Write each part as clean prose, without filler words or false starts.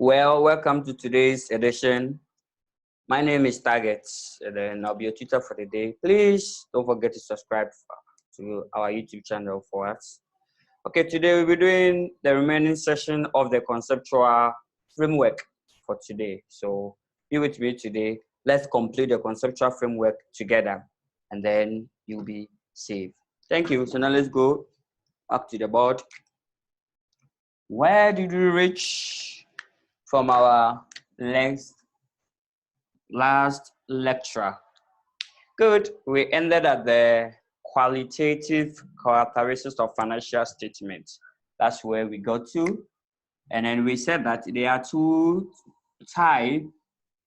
Well, welcome to today's edition. My name is Target, and then I'll be your tutor for the day. Please don't forget to subscribe to our YouTube channel for us. Okay, today we'll be doing the remaining session of the conceptual framework for today. So be with me today. Let's complete the conceptual framework together, and then you'll be safe. Thank you. So now let's go up to the board. Where did we reach from our last lecture? Good. We ended at the qualitative characteristics of financial statements. That's where we got to. And then we said that there are two types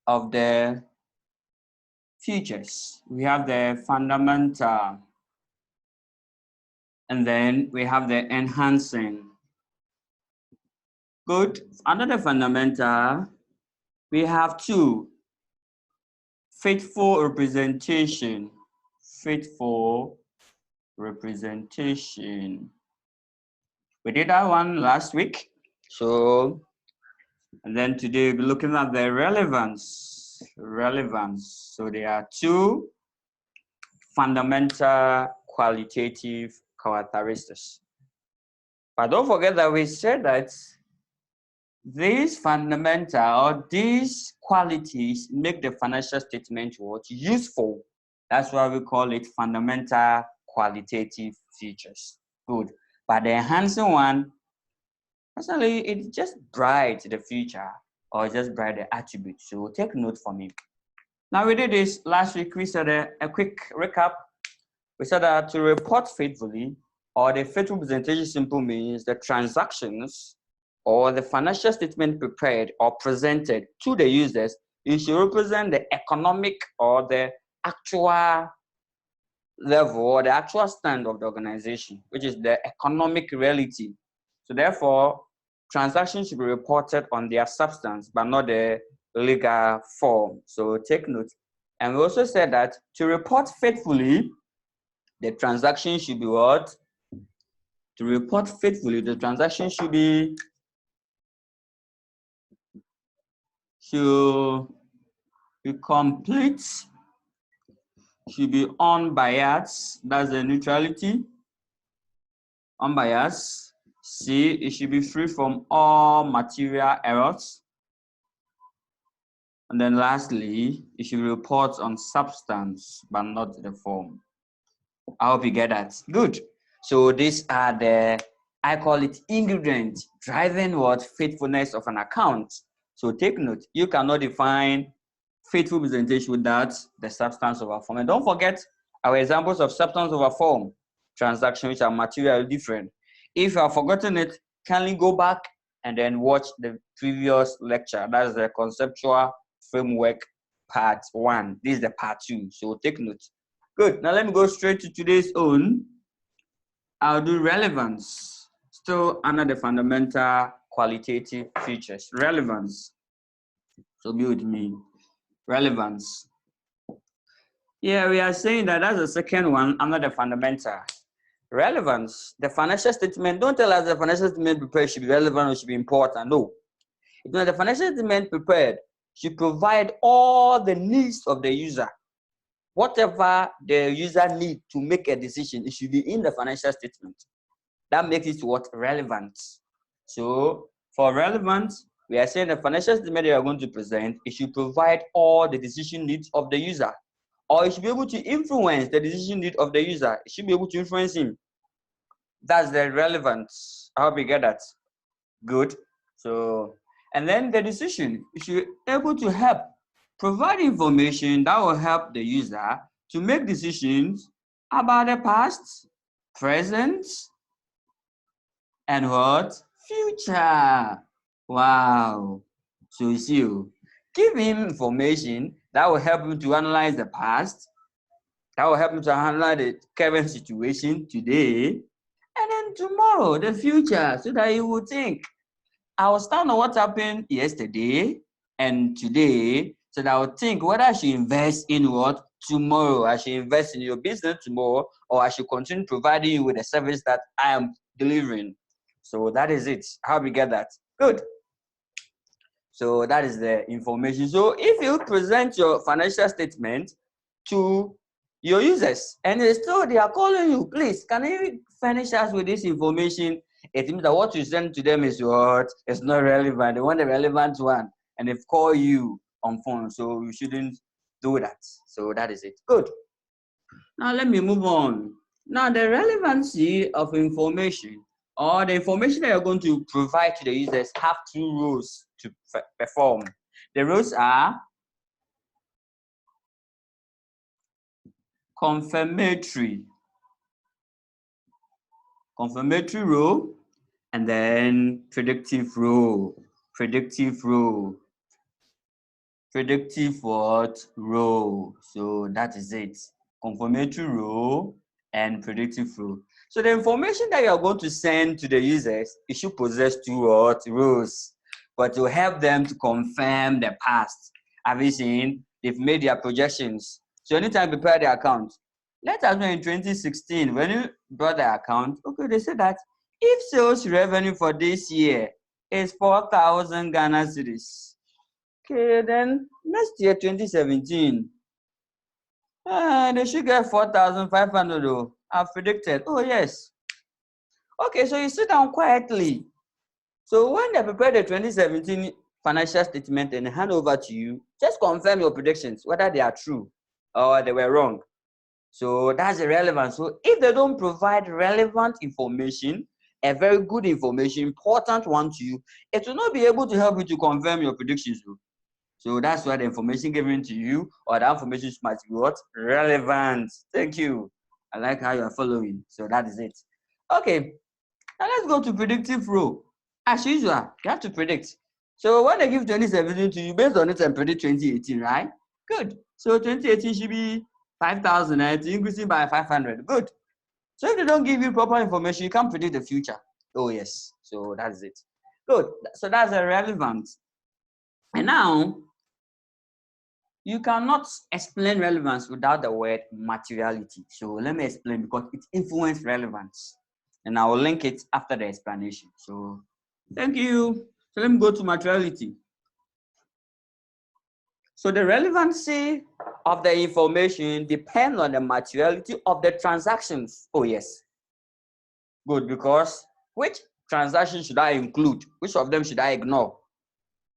of the features. We have the fundamental, and then we have the enhancing. Good. Under the fundamental, we have two: faithful representation. Faithful representation. We did that one last week. So, and then today we'll be looking at the relevance. Relevance. So there are two fundamental qualitative characteristics. But don't forget that we said that these fundamental or these qualities make the financial statement what? Useful. That's why we call it fundamental qualitative features. Good. But the enhancing one, personally, it just brights the future or just bright the attribute. So take note for me. Now we did this last week. We said a quick recap. We said that to report faithfully, or the faithful representation simple means the transactions or the financial statement prepared or presented to the users, it should represent the economic or the actual level or the actual stand of the organization, which is the economic reality. So therefore, transactions should be reported on their substance, but not the legal form. So take note. And we also said that to report faithfully, the transaction should be what? To report faithfully, the transaction should be complete, should be unbiased. That's the neutrality. Unbiased. C, it should be free from all material errors. And then lastly, it should report on substance, but not the form. I hope you get that. Good. So these are the, I call it ingredients driving what? Faithfulness of an account. So take note, you cannot define faithful presentation without the substance of a form. And don't forget our examples of substance of a form, transactions which are materially different. If you have forgotten it, kindly go back and then watch the previous lecture. That's the conceptual framework part 1. This is the part 2. So take note. Good. Now let me go straight to today's own. I'll do relevance. Still under the fundamental qualitative features. Relevance. So be with me. Relevance. Yeah, we are saying that that's the second one under the fundamental. Relevance. The financial statement. Don't tell us the financial statement prepared should be relevant or should be important. No. The financial statement prepared should provide all the needs of the user. Whatever the user needs to make a decision, it should be in the financial statement. That makes it what? Relevant. So for relevance, we are saying the financial statement you are going to present, it should provide all the decision needs of the user. Or it should be able to influence the decision need of the user. It should be able to influence him. That's the relevance. I hope you get that. Good. So, and then the decision, it should be able to help provide information that will help the user to make decisions about the past, present, and what? Future. Wow. So you see, give him information that will help him to analyze the past, that will help him to analyze the current situation today, and then tomorrow, the future, so that he will think, I will stand on what happened yesterday and today, so that I will think whether I should invest in what? Tomorrow. I should invest in your business tomorrow, or I should continue providing you with a service that I am delivering. So that is it. How we get that? Good. So that is the information. So if you present your financial statement to your users and they are calling you, please, can you furnish us with this information? It means that what you send to them is what? It's not relevant. They want the relevant one. And they've called you on phone. So you shouldn't do that. So that is it. Good. Now let me move on. Now the relevancy of information or the information that you're going to provide to the users have two roles to perform. The roles are confirmatory role, and then predictive role. Predictive what? Role. So that is it. Confirmatory role and predictive role. So the information that you are going to send to the users, it should possess two what? Roles. But to help them to confirm the past. Have you seen? They've made their projections. So anytime you prepare the account, let us know in 2016, when you brought the account, okay, they said that if sales revenue for this year is 4,000 Ghana cedis, okay, then next year, 2017, they should get 4,500. Oh, I've predicted. Oh, yes. Okay, so you sit down quietly. So when they prepare the 2017 financial statement and hand over to you, just confirm your predictions, whether they are true or they were wrong. So that's irrelevant. So if they don't provide relevant information, a very good information, important one to you, it will not be able to help you to confirm your predictions. So that's why the information given to you or the information must be what? Relevant. Thank you. I like how you are following. So that is it. Okay. Now let's go to predictive role. As usual, you have to predict. So when they give 2017 to you, based on it and predict 2018, right? Good. So 2018 should be 5,000 and it's increasing by 500. Good. So if they don't give you proper information, you can't predict the future. Oh, yes. So that's it. Good. So that's irrelevant. And now, you cannot explain relevance without the word materiality. So let me explain because it influences relevance. And I will link it after the explanation. So thank you. So let me go to materiality. So the relevancy of the information depends on the materiality of the transactions. Oh, yes. Good, because which transaction should I include? Which of them should I ignore?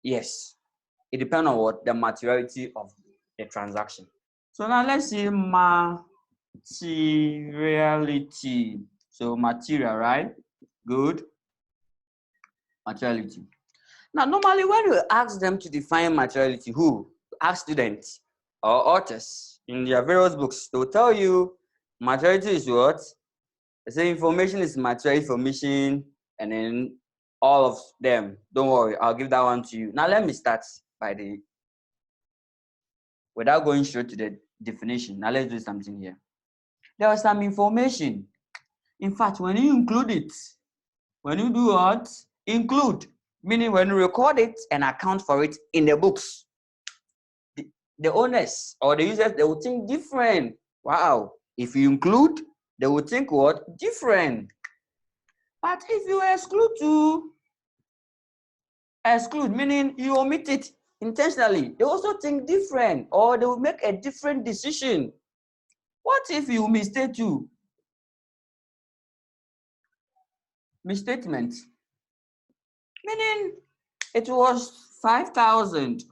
Yes. It depends on what? The materiality of the transaction. So now let's see materiality. So material, right? Good. Materiality. Now, normally when you ask them to define materiality, who? Ask students or authors in their various books, they'll tell you materiality is what? They say information is material information, and then all of them. Don't worry, I'll give that one to you. Now let me start without going straight to the definition. Now let's do something here. There was some information. In fact, when you include it, when you do what? Include, meaning when you record it and account for it in the books, the owners or the users, they will think different. Wow. If you include, they will think what? Different. But if you exclude, meaning you omit it intentionally, they also think different or they will make a different decision. What if you mistake too? Misstatement. Meaning it was 5,000.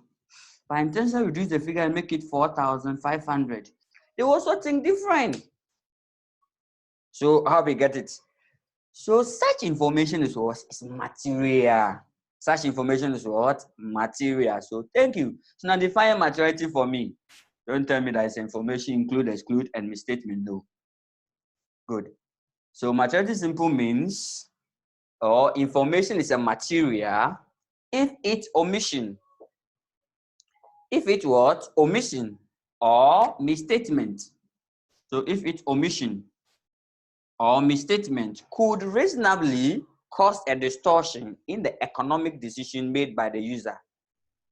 By intentionally reduce the figure and make it 4,500. They also think different. So how we get it? So such information is what? Is material. Such information is what? Material. So thank you. So now define materiality for me. Don't tell me that it's information include, exclude, and misstatement. No. Good. So materiality simple means or information is a material if it's omission. If it what? Omission or misstatement. So if it's omission or misstatement could reasonably cause a distortion in the economic decision made by the user.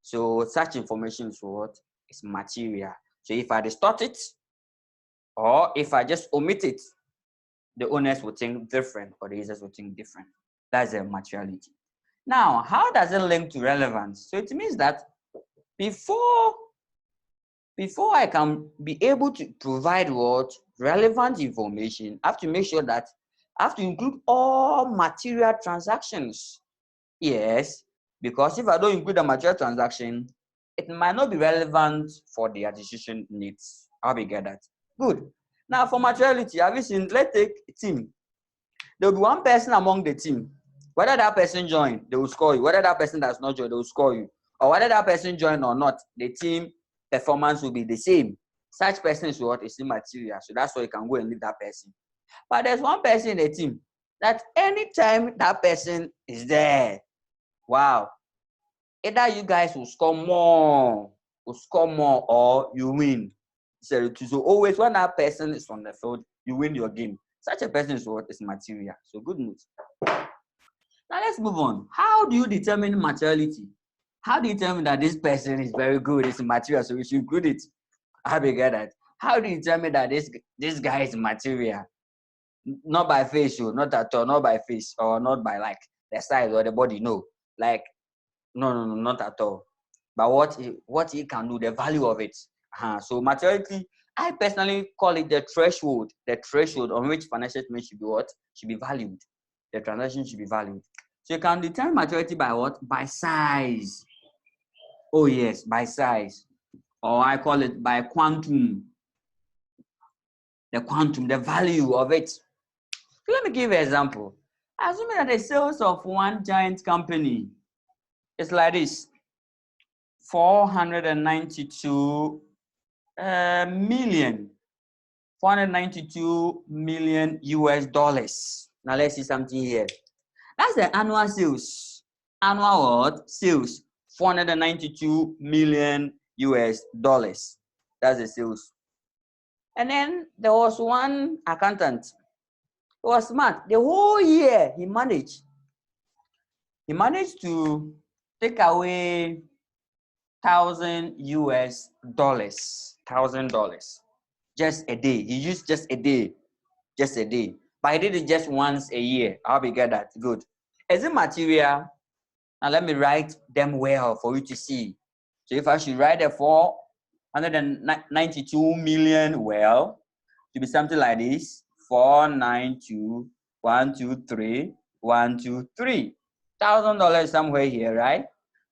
So such information is what? Is material. So if I distort it or if I just omit it, the owners will think different or the users will think different. That's a materiality. Now, how does it link to relevance? So it means that before I can be able to provide what relevant information, I have to make sure that I have to include all material transactions. Yes, because if I don't include the material transaction, it might not be relevant for their decision needs. How we get that? Good. Now for materiality, have you seen? Let's take a team. There will be one person among the team. Whether that person join, they will score you. Whether that person does not join, they will score you. Or whether that person join or not, the team performance will be the same. Such person is what is immaterial. So that's why you can go and leave that person. But there's one person in the team that anytime that person is there, wow, either you guys will score more, or you win. So always when that person is on the field, you win your game. Such a person is what is material. So good news. Now let's move on. How do you determine materiality? How do you determine that this person is very good, it's material, so we should include it? How do you get that? How do you determine that this guy is material? Not by face, not at all, not by face, or not by like the size or the body, no. Like, no, not at all. But what he can do, the value of it. So materiality, I personally call it the threshold on which financial statement should be what? Should be valued. The transaction should be valued. So you can determine maturity by what? By size. Oh yes, by size. Or I call it by quantum. The value of it. So let me give you an example. Assuming that the sales of one giant company is like this. 492 million US dollars. Now let's see something here. That's the annual sales. Annual what? Sales. 492 million US dollars. That's the sales. And then there was one accountant. He was smart. The whole year he managed to take away $1,000. Just a day. He used just a day. But he did it just once a year. How we get that? Good. Is it material? Now let me write them well for you to see. So if I should write the 492 million well, to be something like this: 492 123 123 $1,000 somewhere here, right?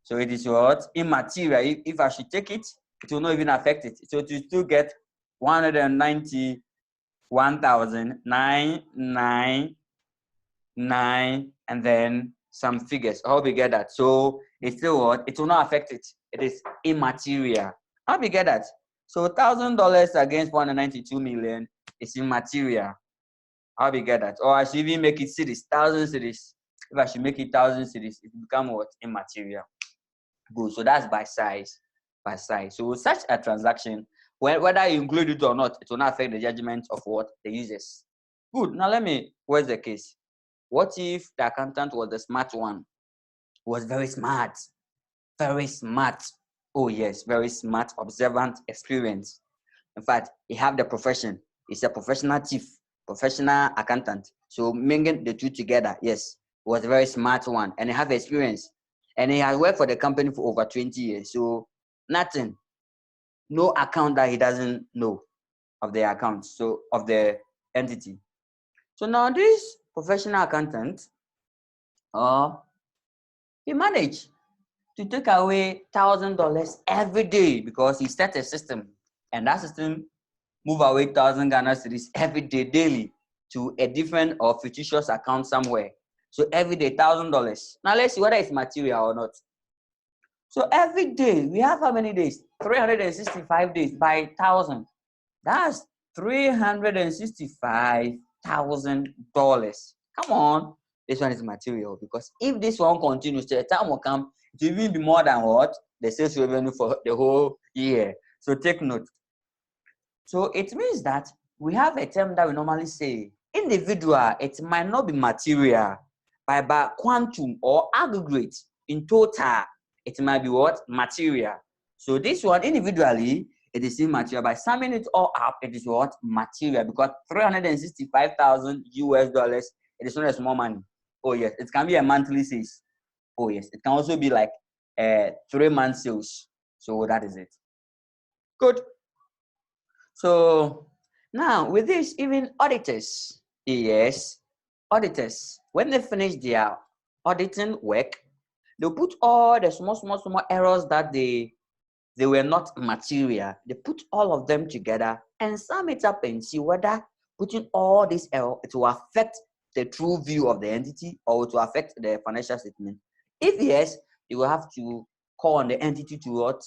So it is what? Immaterial. If I should take it, it will not even affect it. So to still get 191,999 and then some figures. I hope you get that. So it's still what? It will not affect it. It is immaterial. I hope you get that. So $1,000 against 192 million is immaterial. I hope you get that. Or I should even make it cities, 1,000 cities. If I should make it 1,000 cities, it will become what? Immaterial. Good. So that's by size. So such a transaction, whether you include it or not, it will not affect the judgment of what the users. Good. Now where's the case? What if the accountant was the smart one? Was very smart. Oh yes, very smart, observant, experienced. In fact, he have the profession. He's a professional chief, professional accountant. So mingling the two together, yes, was a very smart one, and he have experience. And he has worked for the company for over 20 years. So nothing, no account that he doesn't know of the account, so of the entity. So now this professional accountant, he managed to take away $1,000 every day because he set a system, and that system move away 1,000 Ghana cedis every day, daily, to a different or fictitious account somewhere. So every day, $1,000. Now let's see whether it's material or not. So every day, we have how many days? 365 days by 1,000. That's $365,000. Come on. This one is material, because if this one continues, the time will come, it will even be more than what? The sales revenue for the whole year. So take note. So it means that we have a term that we normally say, individual, it might not be material, but by quantum or aggregate in total, it might be what? Material. So this one individually, it is immaterial. By summing it all up, it is what? Material, because 365,000 US dollars, it is not a small money. Oh yes, it can be a monthly sales. Oh yes, it can also be like 3 months sales. So that is it. Good. So now with this, even auditors, yes, auditors, when they finish their auditing work, they'll put all the small errors that they were not material. They put all of them together and sum it up and see whether putting all this error, it will affect the true view of the entity or it will affect the financial statement. If yes, you will have to call on the entity to what?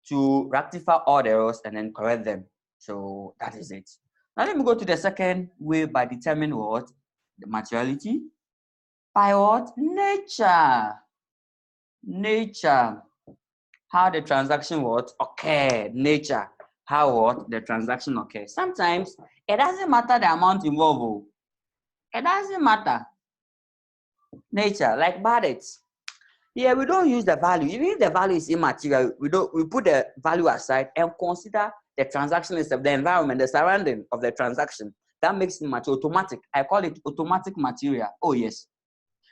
To rectify all the errors and then correct them. So that is it. Now let me go to the second way by determining what? The materiality. By what? Nature. Nature. How the transaction what? Okay. Nature. How what? The transaction occurs. Sometimes it doesn't matter the amount involved. It doesn't matter. Nature, like budgets. Yeah, we don't use the value. Even if the value is immaterial, we put the value aside and consider the transaction itself, the environment, the surrounding of the transaction. That makes it automatic. I call it automatic material. Oh, yes.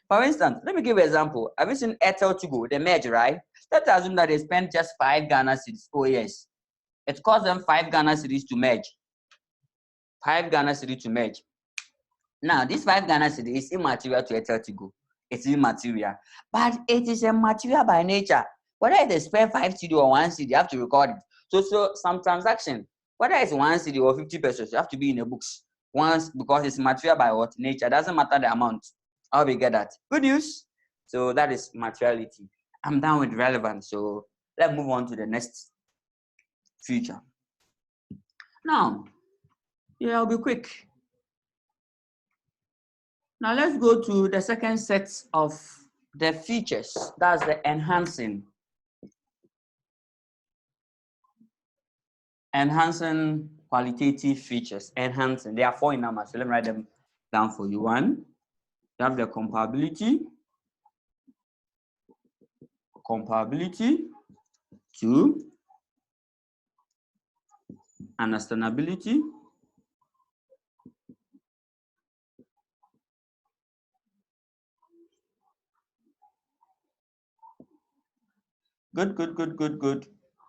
For instance, let me give you an example. Have you seen Airtel to go, the merge, right? Let's assume that they spent just 5 Ghana cedis. Oh, yes. It cost them 5 Ghana cedis to merge. 5 Ghana cedis to merge. Now, this 5 Ghana cedis is immaterial to Airtel to go. It's immaterial, but it is a material by nature. Whether it is spend 5 CD or 1 CD, you have to record it. So some transaction, whether it's 1 CD or 50 pesos, you have to be in the books once because it's material by what? Nature. It doesn't matter the amount. I hope you get that. Good news. So that is materiality. I'm done with relevance. So let's move on to the next feature. Now, yeah, I'll be quick. Now let's go to the second set of the features. That's the enhancing. Enhancing qualitative features. Enhancing. There are 4 in number. So let me write them down for you. 1, you have the comparability. Comparability. 2, understandability. Good.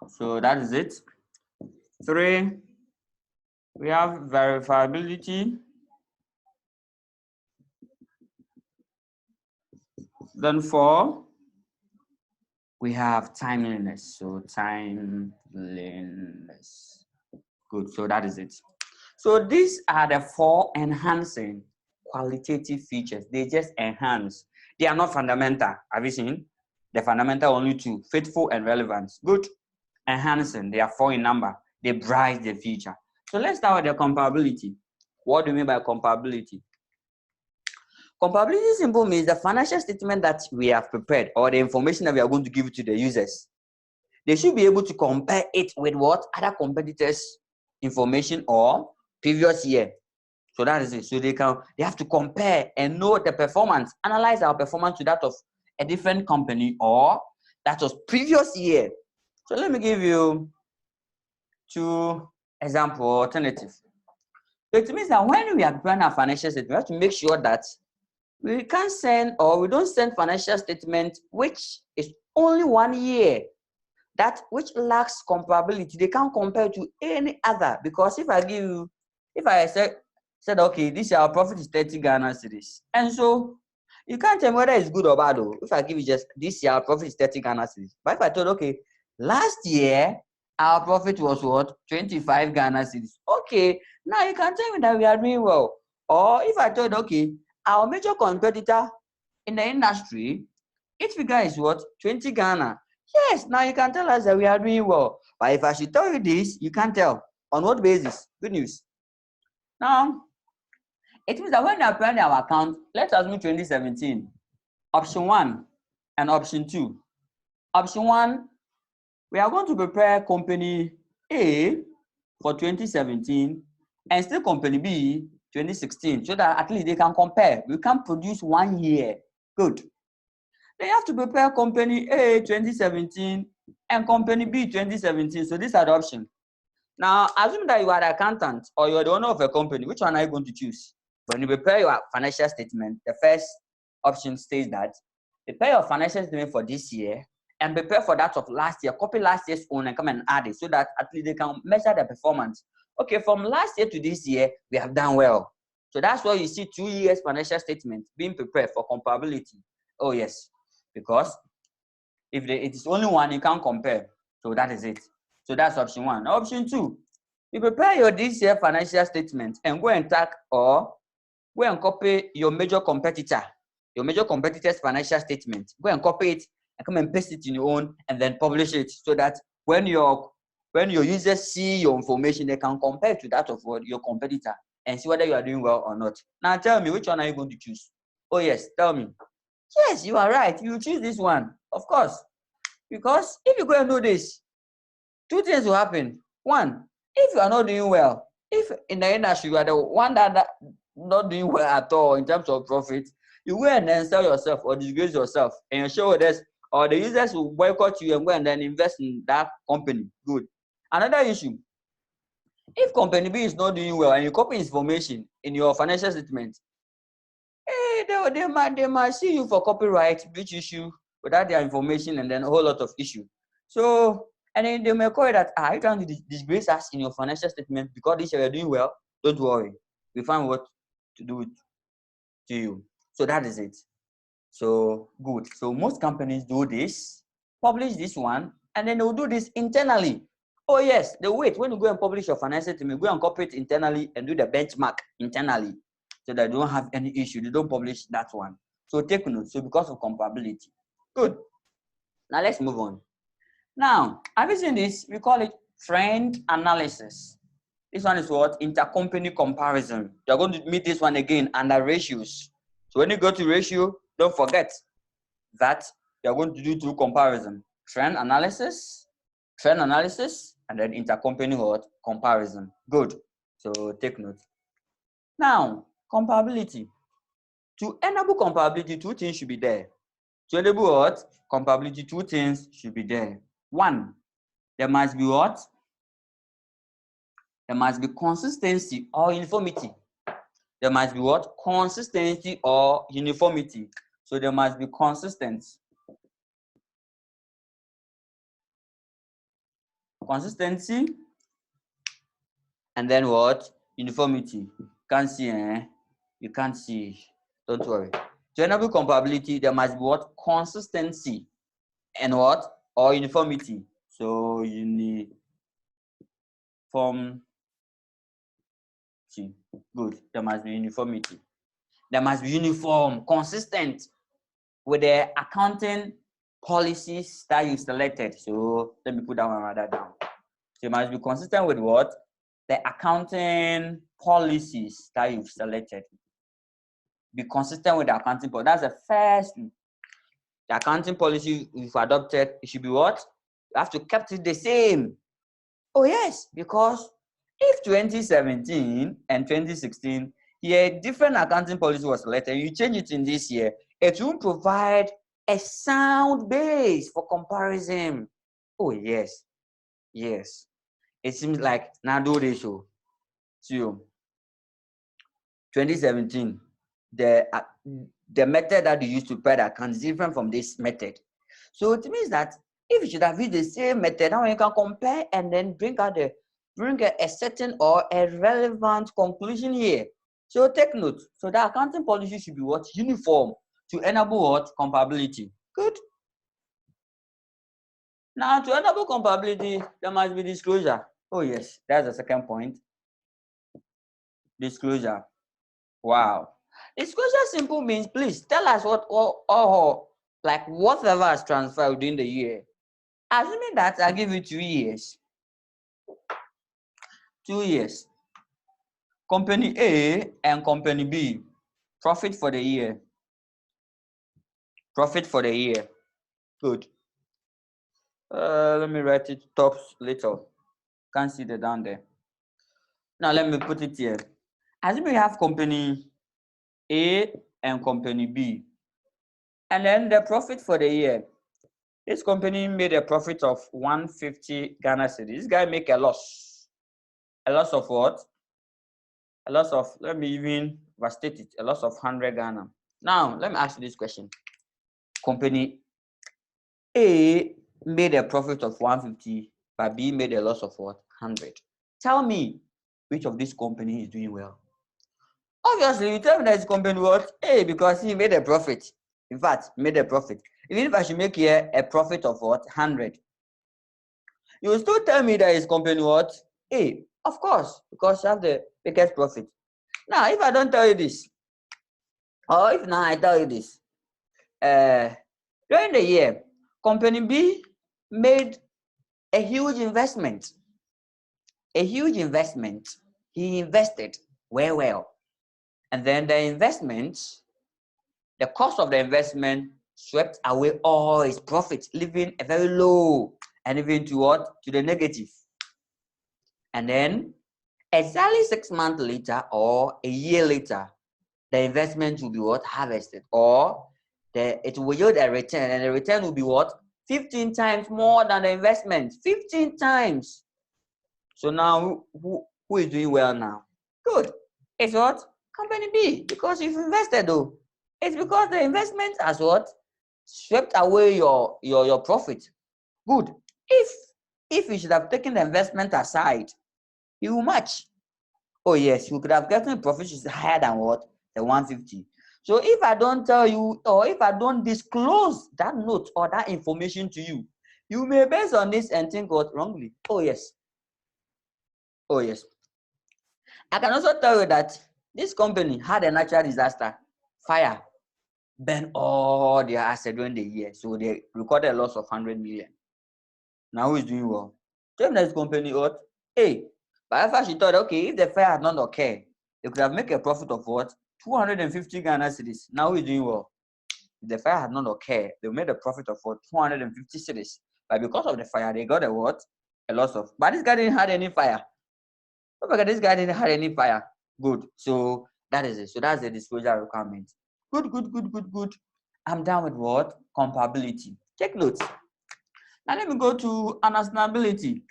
So that is it. 3, we have verifiability. Then 4, we have timeliness. So timeliness. Good. So that is it. So these are the 4 enhancing qualitative features. They just enhance. They are not fundamental. Have you seen? The fundamental only 2, faithful and relevance. Good. Enhancing. They are 4 in number. They bright the feature. So let's start with the comparability. What do you mean by comparability? Comparability simple means the financial statement that we have prepared or the information that we are going to give to the users. They should be able to compare it with what? Other competitors' information or previous year. So that is it. So they have to compare and know the performance, analyze our performance to that of a different company or that was previous year. So let me give you 2 example alternatives. So it means that when we are preparing our financial statement, we have to make sure that we can't send or we don't send financial statement which is only 1 year. That which lacks comparability, they can't compare to any other. Because if I said, okay, this year our profit is 30 Ghana cedis, and so you can't tell me whether it's good or bad. Though. If I give you just this year our profit is 30 Ghana cedis, but if I told, okay, last year our profit was what? 25 Ghana cedis. Okay, now you can tell me that we are doing well. Or if I told, okay, our major competitor in the industry, its figure is what? 20 Ghana. Yes, now you can tell us that we are doing well. But if I should tell you this, you can't tell. On what basis? Good news. Now, it means that when we are planning our account, let's assume 2017, option 1 and option 2. Option 1, we are going to prepare company A for 2017 and still company B 2016, so that at least they can compare. We can produce 1 year. Good. They have to prepare company A 2017 and company B 2017. So these are the options. Now, assume that you are the accountant or you are the owner of a company. Which one are you going to choose? When you prepare your financial statement, the first option states that Prepare your financial statement for this year and prepare for that of last year. Copy last year's own and come and add it so that at least they can measure the performance. Okay, from last year to this year, we have done well. So that's why you see 2 years financial statement being prepared for comparability. Oh yes, because if it is only one, you can't compare. So that is it. So that's option 1. Option 2, you prepare your this year financial statement and go and tag or go and copy your major competitor's financial statement. Go and copy it and come and paste it in your own and then publish it so that when your users see your information, they can compare to that of your competitor and see whether you are doing well or not. Now tell me, which one are you going to choose? Oh yes, tell me. Yes, you are right. You choose this one, of course. Because if you go and do this, 2 things will happen. 1, if you are not doing well, if in the industry you are the one that not doing well at all in terms of profit, you go and then sell yourself or disgrace yourself and your shareholders or the users will boycott you and go and then invest in that company. Good. Another issue, if company B is not doing well and you copy information in your financial statement, they might see you for copyright, breach issue without their information and then a whole lot of issue. So, and then they may call it that, are you trying to disgrace us in your financial statement because this year you're doing well? Don't worry. We find what to do to you. So that is it. So good. So most companies do this, publish this one, and then they'll do this internally. Oh yes, they wait. When you go and publish your financial statement, go and copy it internally and do the benchmark internally so that they don't have any issue. They don't publish that one. So take note. So because of comparability. Good. Now let's move on. Now, have you seen this? We call it trend analysis. This one is what? Intercompany comparison. You're going to meet this one again under ratios. So when you go to ratio, don't forget that you're going to do 2 comparison. Trend analysis, and then intercompany what? Comparison. Good. So take note. Now, comparability. To enable comparability, 2 things should be there. To enable what? Comparability, 2 things should be there. 1, there must be what? There must be consistency or uniformity. There must be what? Consistency or uniformity. So there must be consistency. Consistency and then what? Uniformity. You can't see, You can't see. Don't worry. To enable comparability, there must be what? Consistency and what? Or uniformity. So uniformity. Good. There must be uniformity. There must be uniform, consistent with the accounting policies that you selected. So let me put that one rather down. So you must be consistent with what? The accounting policies that you've selected. Be consistent with the accounting policy. That's the first thing. The accounting policy you've adopted, it should be what? You have to keep it the same. Oh yes, because if 2017 and 2016, here different accounting policy was selected, you change it in this year, it won't provide a sound base for comparison. Oh yes, yes. It seems like now do this. So 2017, the method that you used to prepare the account is different from this method. So it means that if you should have used the same method, now you can compare and then bring a certain or a relevant conclusion here. So take note. So the accounting policy should be what? Uniform to enable what? Comparability. Good. Now to enable comparability, there must be disclosure. Oh yes, that's the second point. Disclosure. Wow. Disclosure simple means please tell us what like whatever has transferred within the year. Assuming that I give you 2 years. 2 years. Company A and company B. Profit for the year. Profit for the year. Good. Let me write it top little. Can't see the down there. Now let me put it here. Assuming we have company A and company B. And then the profit for the year. This company made a profit of 150 Ghana cedis. This guy make a loss. A loss of what? A loss of, let me even overstate it, a loss of 100 Ghana. Now, let me ask you this question. company A made a profit of 150, but B made a loss of what? 100. Tell me which of these companies is doing well. Obviously, you tell me that it's company what? A, because he made a profit. In fact, made a profit. Even if I should make here a profit of what? 100. You will still tell me that it's company what? A. Of course, because you have the biggest profit. Now, if I don't tell you this, or if now I tell you this, during the year, company B made a huge investment. A huge investment. He invested well. And then the investment, the cost of the investment swept away all his profits, leaving a very low and even to what? To the negative. And then exactly 6 months later or a year later, the investment will be what? Harvested. Or it will yield a return, and the return will be what? 15 times more than the investment. 15 times. So now who is doing well now? Good. It's what? Company B, because you've invested though. It's because the investment has what? Swept away your profit. Good. If you should have taken the investment aside, you will match. Oh yes, you could have gotten profit which is higher than what? The 150. So if I don't tell you, or if I don't disclose that note or that information to you, you may base on this and think what? Wrongly. Oh yes. Oh yes. I can also tell you that this company had a natural disaster, fire, burned all their assets during the year. So they recorded a loss of 100 million. Now who is doing well? Tell this company what? Hey, but if she thought, okay, if the fire had not occurred, they could have made a profit of what? 250 Ghana cedis. Now who is doing well? If the fire had not occurred, they made a profit of what? 250 cedis. But because of the fire, they got a what? A loss of. But this guy didn't have any fire. Don't forget, this guy didn't have any fire. Good. So that is it. So that's the disclosure requirement. Good. I'm done with what? Comparability. Take notes. Now let me go to understandability.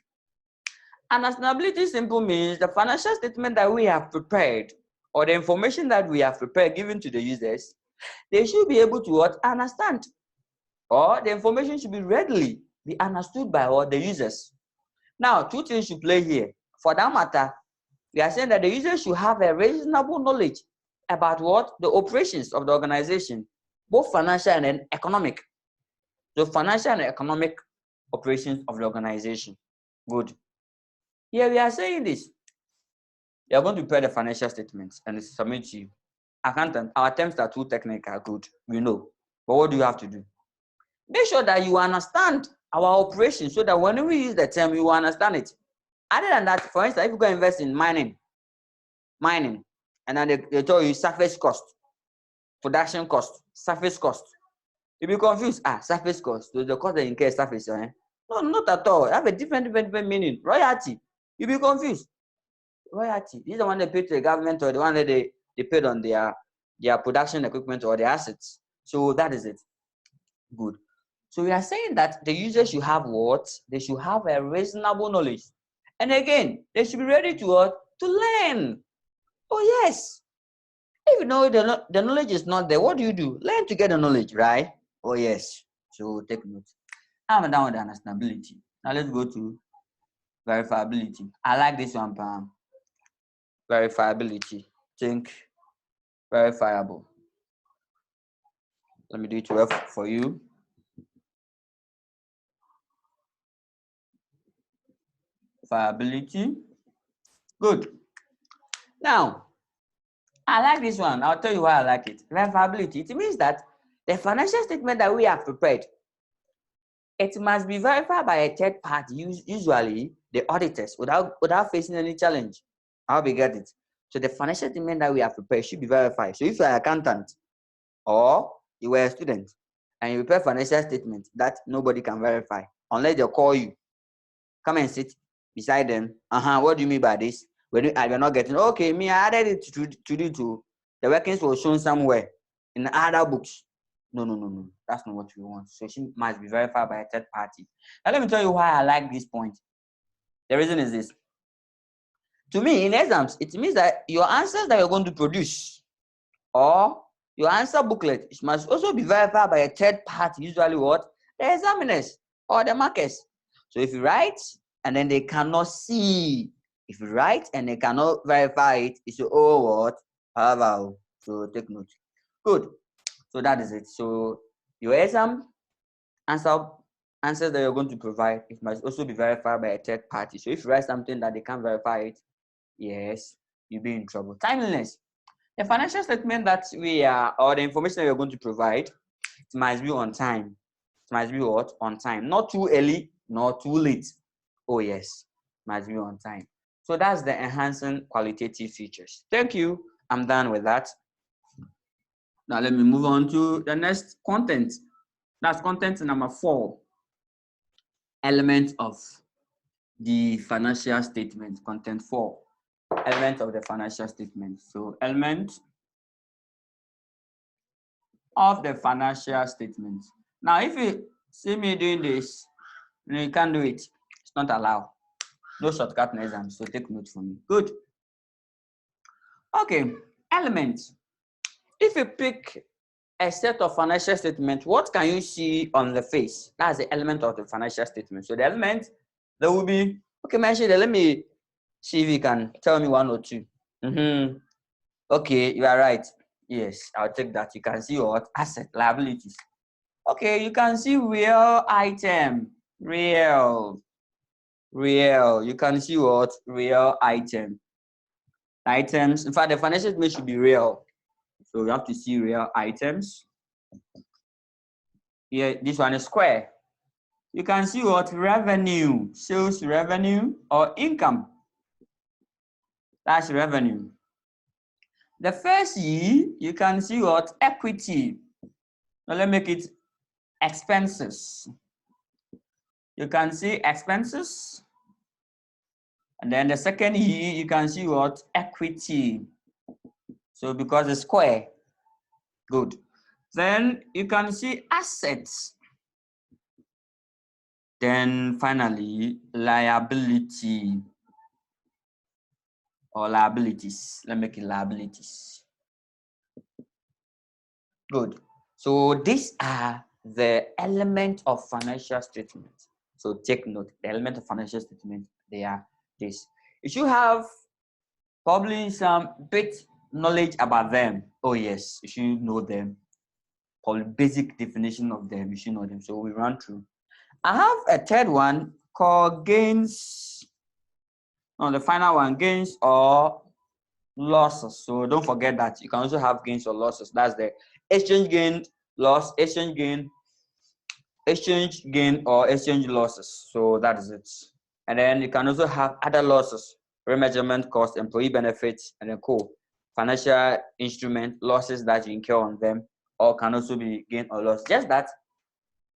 Understandability simply means the financial statement that we have prepared or the information that we have prepared given to the users, they should be able to what? Understand. Or the information should be readily be understood by all the users. Now, two things should play here. For that matter, we are saying that the user should have a reasonable knowledge about what? The operations of the organization, both financial and economic. So financial and economic operations of the organization. Good. Here we are saying this. You are going to prepare the financial statements and submit to you. Accountant, our terms are too technical. Good. We know. But what do you have to do? Make sure that you understand our operations so that when we use the term, you understand it. Other than that, for instance, if you go invest in mining, and then they tell you surface cost, production cost, surface cost. You'll be confused. Surface cost. So the cost that incur surface, eh? No, not at all. Have a different meaning. Royalty. You'll be confused. Royalty. This is the one they pay to the government or the one that they paid on their production equipment or their assets. So that is it. Good. So we are saying that the user should have what? They should have a reasonable knowledge. And again, they should be ready to what? To learn. Oh yes. If you know the knowledge is not there, what do? Learn to get the knowledge, right? Oh yes. So take note. I'm done with understandability. Now let's go to verifiability. I like this one, Pam. Verifiability. Think verifiable. Let me do it well for you. Verifiability. Good. Now, I like this one. I'll tell you why I like it. Verifiability. It means that the financial statement that we have prepared, it must be verified by a third party, usually the auditors, without facing any challenge. I hope you get it. So the financial statement that we have prepared should be verified. So if you're an accountant or you were a student and you prepare financial statement that nobody can verify unless they call you, come and sit beside them. What do you mean by this? We're not getting, okay, me, I added it to the workings was shown somewhere in other books. No. That's not what we want. So she must be verified by a third party. Now let me tell you why I like this point. The reason is this. To me, in exams, it means that your answers that you're going to produce or Your answer booklet must also be verified by a third party, usually what? The examiners or the markers. So if you write and then they cannot see, if you write and they cannot verify it, you say, oh, what? However, so take note. Good. So that is it. So your exam answers that you're going to provide, it must also be verified by a third party. So if you write something that they can't verify it, yes, you'll be in trouble. Timeliness. The financial statement that we are, or the information that we're going to provide, it must be on time. It must be what? On time. Not too early, not too late. Oh yes, must be on time. So that's the enhancing qualitative features. Thank you. I'm done with that. Now let me move on to the next content. That's content number 4. Element of the financial statement. Content 4. Element of the financial statement. So element of the financial statement. Now, if you see me doing this, you can't do it. It's not allowed. No shortcut in exam, so take note from me. Good. Okay, element. If you pick a set of financial statement, what can you see on the face? That's the element of the financial statement. So the element, there will be, okay, mention that. Let me see if you can tell me 1 or 2. Okay, you are right. Yes, I'll take that. You can see what? Asset, liabilities. Okay, you can see real item, real. You can see what? Real item. Items. In fact, the financial statement should be real. So you have to see real items. Here, this one is square. You can see what? Revenue. Sales revenue or income. That's revenue. The first year, you can see what? Equity. Now let's make it expenses. You can see expenses. And then the second year, you can see what? Equity. So because it's square. Good. Then you can see assets. Then finally, liability or liabilities. Let's make it liabilities. Good. So these are the elements of financial statement. So take note, the element of financial statement, they are this. You should have probably some bit knowledge about them. Oh yes, you should know them. Probably basic definition of them, you should know them. So we run through. I have a third one called gains. The final one, gains or losses. So don't forget that you can also have gains or losses. That's the exchange gain, loss, exchange gain or exchange losses. So that is it. And then you can also have other losses, remeasurement cost, employee benefits, and then financial instrument losses that you incur on them, or can also be gain or loss. Just that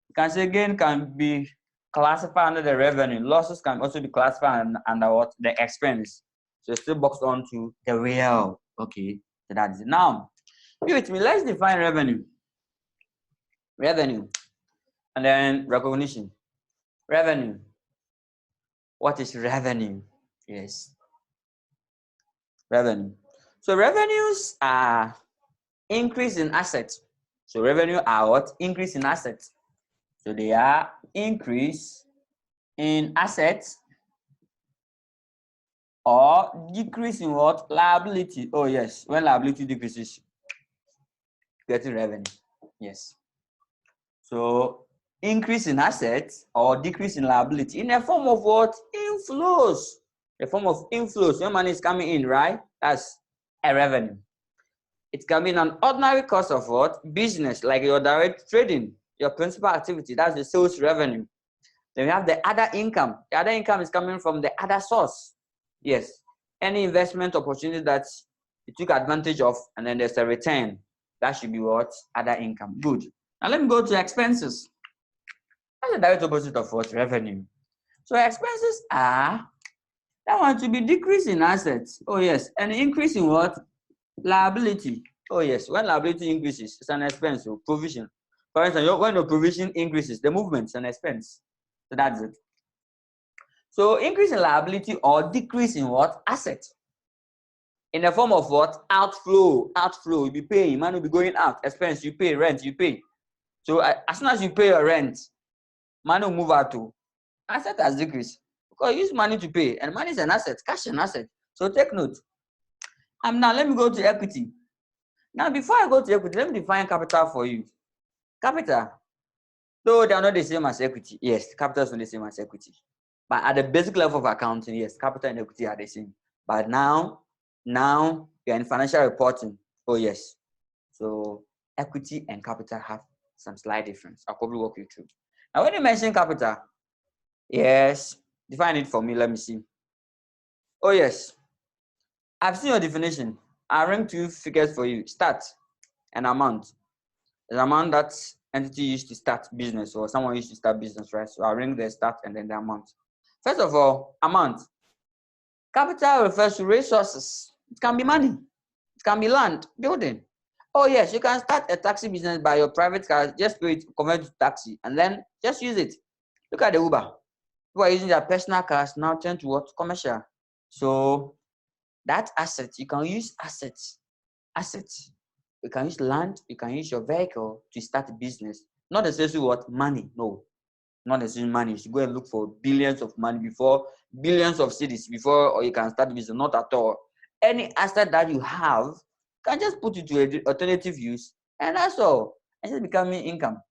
you can say gain can be classified under the revenue. Losses can also be classified under what? The expense. So it's still boxed on to the real. Okay, so that is it. Now, be with me. Let's define revenue. Revenue. And then recognition. Revenue. What is revenue? Yes. Revenue. So revenues are increase in assets. So revenue are what? Increase in assets. So they are increase in assets or decrease in what? Liability. Oh yes, when liability decreases, getting revenue. Yes. So increase in assets or decrease in liability in the form of what? Inflows. The form of inflows. When money is coming in, right? That's a revenue. It can be an ordinary course of what? Business, like your direct trading, your principal activity. That's the sales revenue. Then we have the other income. The other income is coming from the other source. Yes. Any investment opportunity that you took advantage of, and then there's a return. That should be what? Other income. Good. Now let me go to expenses. That's the direct opposite of what? Revenue. So expenses are that one to be decrease in assets. Oh yes. And increase in what? Liability. Oh yes. When liability increases, it's an expense. So provision. For instance, when the provision increases, the movement is an expense. So that's it. So increase in liability or decrease in what? Asset. in the form of what? Outflow. Outflow. You be paying, money will be going out. Expense, you pay. Rent, you pay. So as soon as you pay your rent, money will move out to asset has decreased because you use money to pay, and money is an asset, cash an asset. So take note. Now let me go to equity. Now before I go to equity, let me define capital for you. Capital, though they are not the same as equity. Yes, capital is not the same as equity. But at the basic level of accounting, yes, capital and equity are the same. But now we are in financial reporting. Oh yes. So equity and capital have some slight difference. I'll probably walk you through. Now when you mention capital, yes, define it for me. Let me see. Oh yes. I've seen your definition. I'll ring two figures for you. Start and amount. The amount that entity used to start business or someone used to start business, right? So I'll ring the start and then the amount. First of all, amount. Capital refers to resources. It can be money. It can be land, building. Oh yes, you can start a taxi business by your private car, just pay it, convert it to taxi, and then just use it. Look at the Uber. People are using their personal cars now turn to what? Commercial. So that asset, you can use assets. Assets. You can use land, you can use your vehicle to start a business. Not necessarily what? Money. No. Not necessarily money. You should go and look for billions of money before, billions of cities before, or you can start business. Not at all. Any asset that you have, can just put it to an alternative use, and that's all. And just becoming income.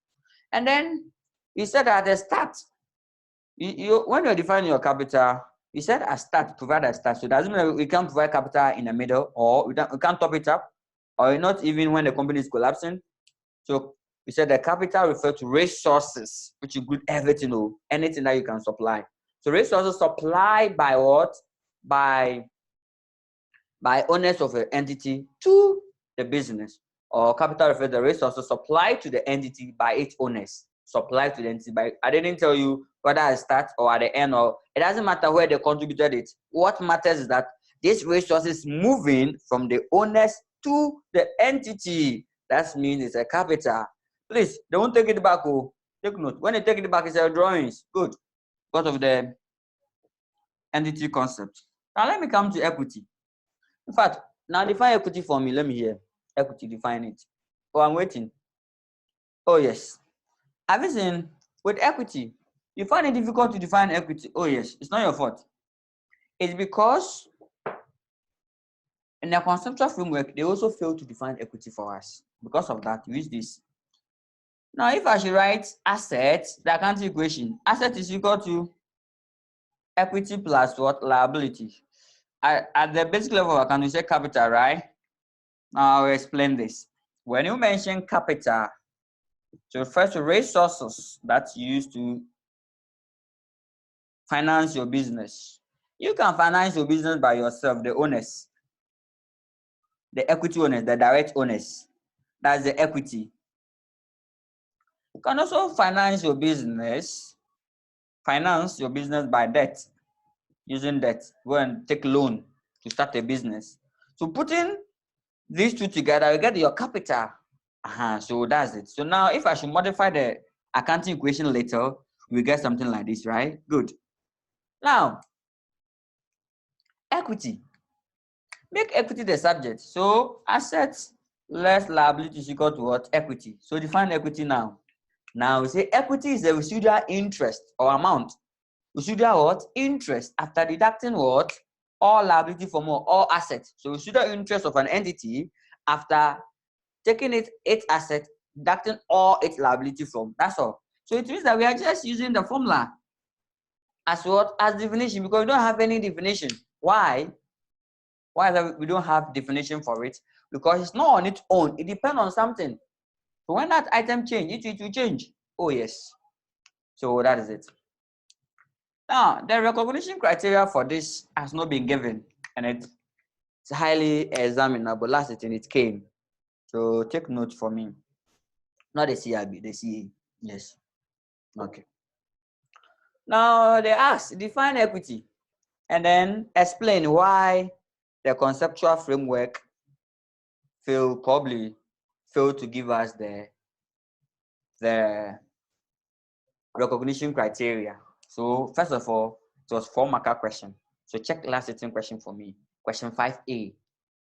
And then you said at the start, when you're defining your capital, you said at start, provide a start. So doesn't mean we can't provide capital in the middle, or we can't top it up, or not even when the company is collapsing. So we said the capital refers to resources, which include everything, anything that you can supply. So resources supplied by what? By owners of an entity to the business. Or capital refers to the resources supplied to the entity by its owners. Supplied to the entity by, I didn't tell you whether at the start or at the end, or it doesn't matter where they contributed it. What matters is that this resource is moving from the owners to the entity. That means it's a capital. Please don't take it back. Take note. When you take it back, it's your drawings. Good. Because of the entity concept. Now let me come to equity. In fact, now define equity for me. Let me hear. Equity, define it. Oh, I'm waiting. Oh, yes. Have you seen with equity? You find it difficult to define equity. Oh, yes. It's not your fault. It's because in the conceptual framework, they also fail to define equity for us. Because of that, we use this. Now, if I should write assets, the accounting equation, asset is equal to equity plus what? Liability. At the basic level of accounting, you say capital, right? Now I'll explain this. When you mention capital, it refers to resources that's used to finance your business. You can finance your business by yourself, the owners, the equity owners, the direct owners. That's the equity. You can also finance your business by debt, using debt. Go and take loan to start a business. So putting these two together, you get your capital. So that's it. So now if I should modify the accounting equation later, we get something like this, right? Good. Now, equity. Make equity the subject. So assets less liability is equal to what? Equity. So define equity now. Now we say equity is the residual interest or amount. Residual what? Interest after deducting what? All liability from all assets. So residual interest of an entity after taking its asset, deducting all its liability from. That's all. So it means that we are just using the formula as what? As definition, because we don't have any definition. Why? Why that we don't have definition for it? Because it's not on its own. It depends on something. So when that item change, it will change. Oh yes. So that is it. Now the recognition criteria for this has not been given, and it's highly examinable. Last thing it came. So take note for me. Not the CIB, the CA. Yes. Okay. Now they ask, define equity, and then explain why the conceptual framework probably failed to give us the recognition criteria. So first of all, it was 4-marker question. So check last written question for me. Question 5A.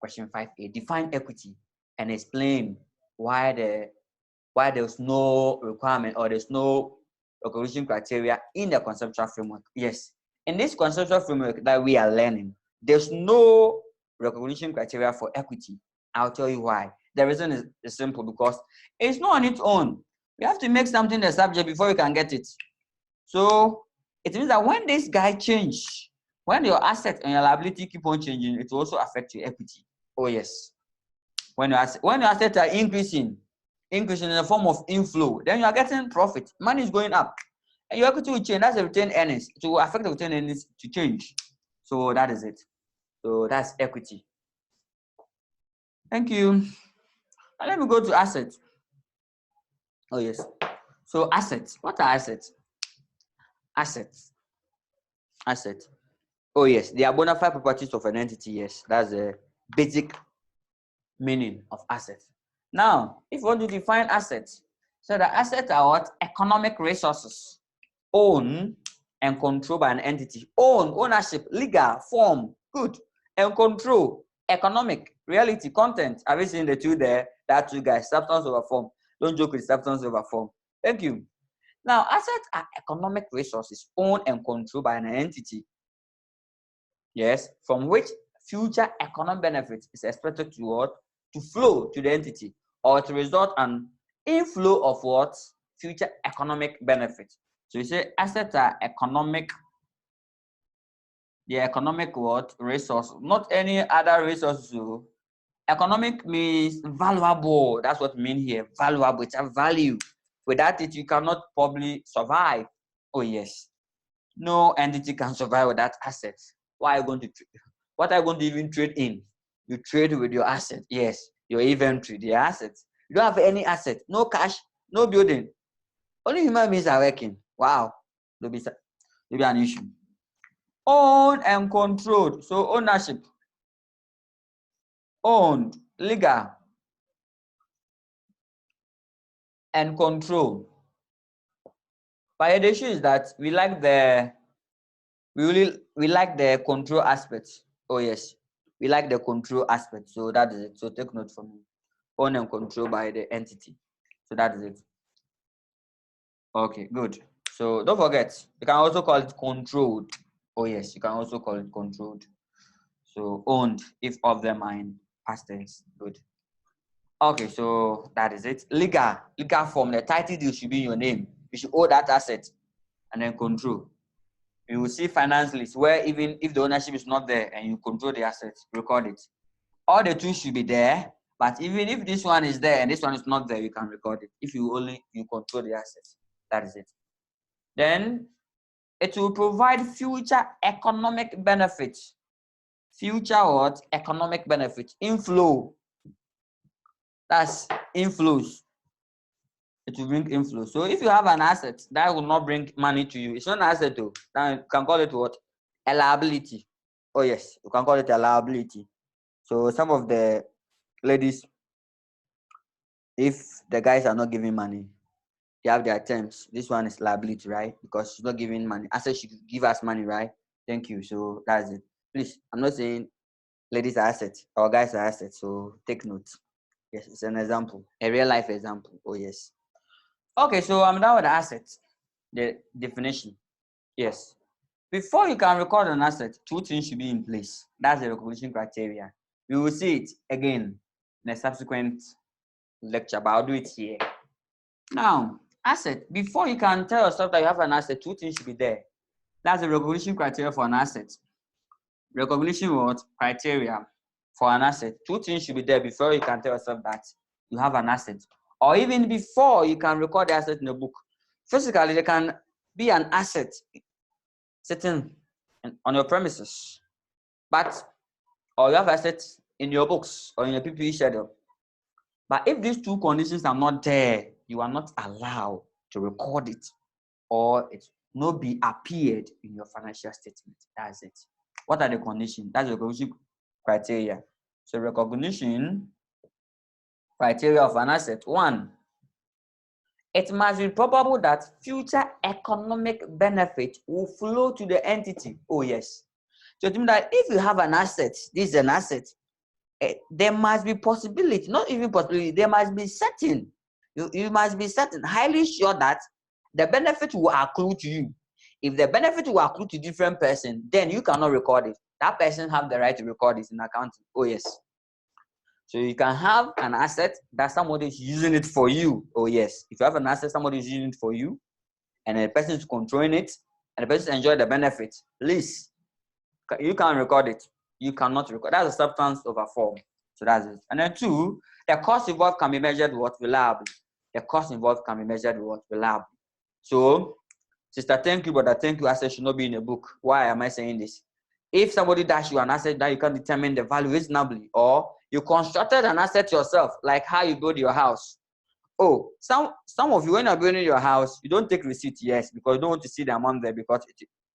Question 5A, define equity and explain why there's no requirement or there's no recognition criteria in the conceptual framework. Yes, in this conceptual framework that we are learning, there's no recognition criteria for equity. I'll tell you why. The reason is simple, because it's not on its own. We have to make something the subject before we can get it. So it means that when this guy change, when your asset and your liability keep on changing, it will also affect your equity. Oh yes. When your assets are increasing in the form of inflow, then you are getting profit. Money is going up. And your equity will change. That's the retained earnings. It will affect the retained earnings to change. So that is it. So that's equity. Thank you. And let me go to assets. Oh yes. So assets. What are assets? Assets. Assets. Oh yes. They are bona fide properties of an entity. Yes. That's the basic meaning of assets. Now, if you want to define assets, so the assets are what? Economic resources owned and controlled by an entity. Ownership, legal, form, good, and control, economic, reality, content. Have you seen the two there? That two guys, substance over form. Don't joke with substance over form. Thank you. Now, assets are economic resources owned and controlled by an entity. Yes, from which future economic benefit is expected to what? To flow to the entity, or to result an inflow of what? Future economic benefit. So you say assets are economic, the economic what? Resource, not any other resource. So economic means valuable. That's what we mean here. Valuable, it's a value. Without it, you cannot probably survive. Oh yes. No entity can survive without assets. What are you going to trade? What are you going to even trade in? You trade with your asset. Yes, your inventory, the assets. You don't have any asset, no cash, no building. Only human beings are working. Wow, it'll be an issue. Owned and controlled. So ownership, owned, legal, and control. But the issue is that we like the control aspect. Oh yes, we like the control aspect. So that is it. So take note from me. Owned and controlled by the entity. So that is it. Okay, good. So don't forget, you can also call it controlled. Oh yes, you can also call it controlled. So owned if of them are in past tense. Good. Okay, so that is it. Legal form. The title deed should be in your name. You should own that asset, and then control. You will see finance list where even if the ownership is not there and you control the assets, record it. All the two should be there, but even if this one is there and this one is not there, you can record it. If you control the assets, that is it. Then it will provide future economic benefits. Future what? Economic benefits. Inflow. That's inflows. It will bring inflow. So if you have an asset that will not bring money to you, it's not an asset though. Then you can call it what? A liability. Oh yes, you can call it a liability. So some of the ladies, if the guys are not giving money, they have their terms. This one is liability, right? Because she's not giving money. Asset should give us money, right? Thank you. So that's it. Please, I'm not saying ladies are assets or guys are assets. So take note. Yes, it's an example, a real life example. Oh yes. Okay, so I'm done with the assets. The definition. Yes. Before you can record an asset, two things should be in place. That's the recognition criteria. We will see it again in a subsequent lecture, but I'll do it here. Now, asset. Before you can tell yourself that you have an asset, two things should be there. That's the recognition criteria for an asset. Recognition what? Criteria for an asset. Two things should be there before you can tell yourself that you have an asset. Or even before you can record the asset in the book. Physically, there can be an asset sitting on your premises, or you have assets in your books or in your PPE schedule. But if these two conditions are not there, you are not allowed to record it, or it will not be appeared in your financial statement. That's it. What are the conditions? That's the recognition criteria. So recognition criteria of an asset. 1, it must be probable that future economic benefit will flow to the entity. Oh yes. So it means that if you have an asset, this is an asset, there must be possibility, not even possibility, there must be certain. You must be certain, highly sure that the benefit will accrue to you. If the benefit will accrue to different person, then you cannot record it. That person have the right to record it in accounting. Oh yes. So you can have an asset that somebody is using it for you. Oh yes. If you have an asset, somebody is using it for you, and the person is controlling it, and the person enjoy the benefit, please, you can record it. You cannot record. That's a substance over form. So that's it. And then two, the cost involved can be measured with reliably. The cost involved can be measured with reliably. So, sister, thank you, brother, thank you. Asset should not be in a book. Why am I saying this? If somebody dash you an asset that you can determine the value reasonably, or you constructed an asset yourself, like how you build your house. Oh, some of you, when you're building your house, you don't take receipt, yes, because you don't want to see the amount there, because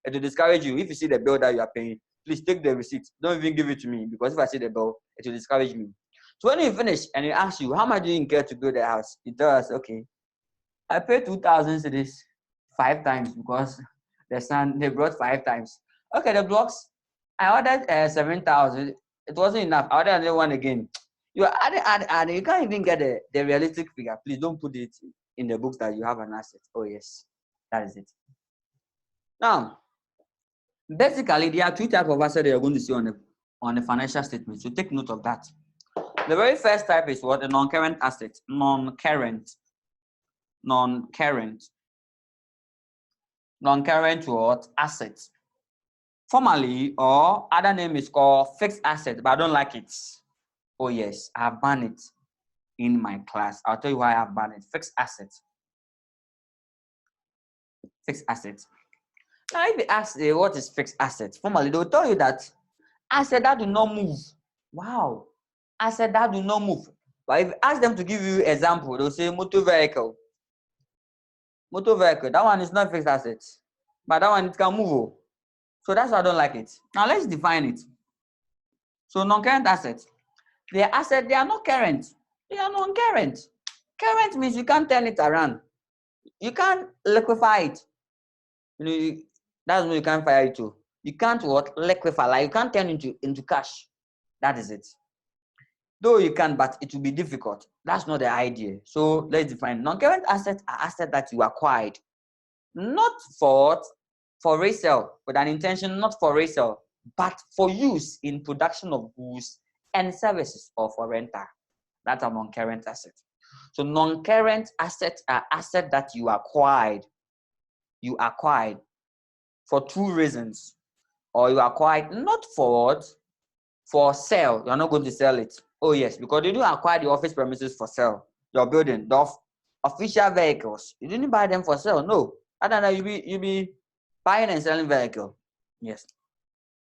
it will discourage you. If you see the bill that you are paying, please take the receipt. Don't even give it to me, because if I see the bill, it will discourage me. So when you finish and you ask you, how much do you incur to build the house? You tell us, okay, I paid 2,000 cedis 5 times, because they brought 5 times. Okay, the blocks, I ordered 7,000. It wasn't enough. I ordered another one again. You are adding. You can't even get the realistic figure. Please don't put it in the books that you have an asset. Oh yes, that is it. Now, basically, there are 2 types of assets that you're going to see on the financial statement. So take note of that. The very first type is what? A non-current asset. Non-current what? Assets. Formally, or other name is called fixed asset, but I don't like it. Oh yes, I have banned it in my class. I'll tell you why I have banned it. Fixed asset. Fixed asset. Now, if you ask what is fixed asset, formally they will tell you that asset that do not move. Wow, asset that do not move. But if you ask them to give you example, they'll say motor vehicle. Motor vehicle, that one is not fixed asset, but that one it can move. So that's why I don't like it. Now let's define it. So non-current assets. They are assets, they are not current. They are non-current. Current means you can't turn it around. You can't liquefy it. That's when you can't fire it to. You can't what? Liquefy. Like you can't turn into cash. That is it. Though you can, but it will be difficult. That's not the idea. So let's define. Non-current assets are assets that you acquired. Not for resale, with an intention not for resale, but for use in production of goods and services, or for rental. That's a non-current asset. So non-current assets are assets that you acquired. You acquired for 2 reasons, or you acquired not for sale. You're not going to sell it. Oh yes, because you didn't acquire the office premises for sale. Your building, the official vehicles, you didn't buy them for sale. No, other than you be buying and selling vehicle. Yes.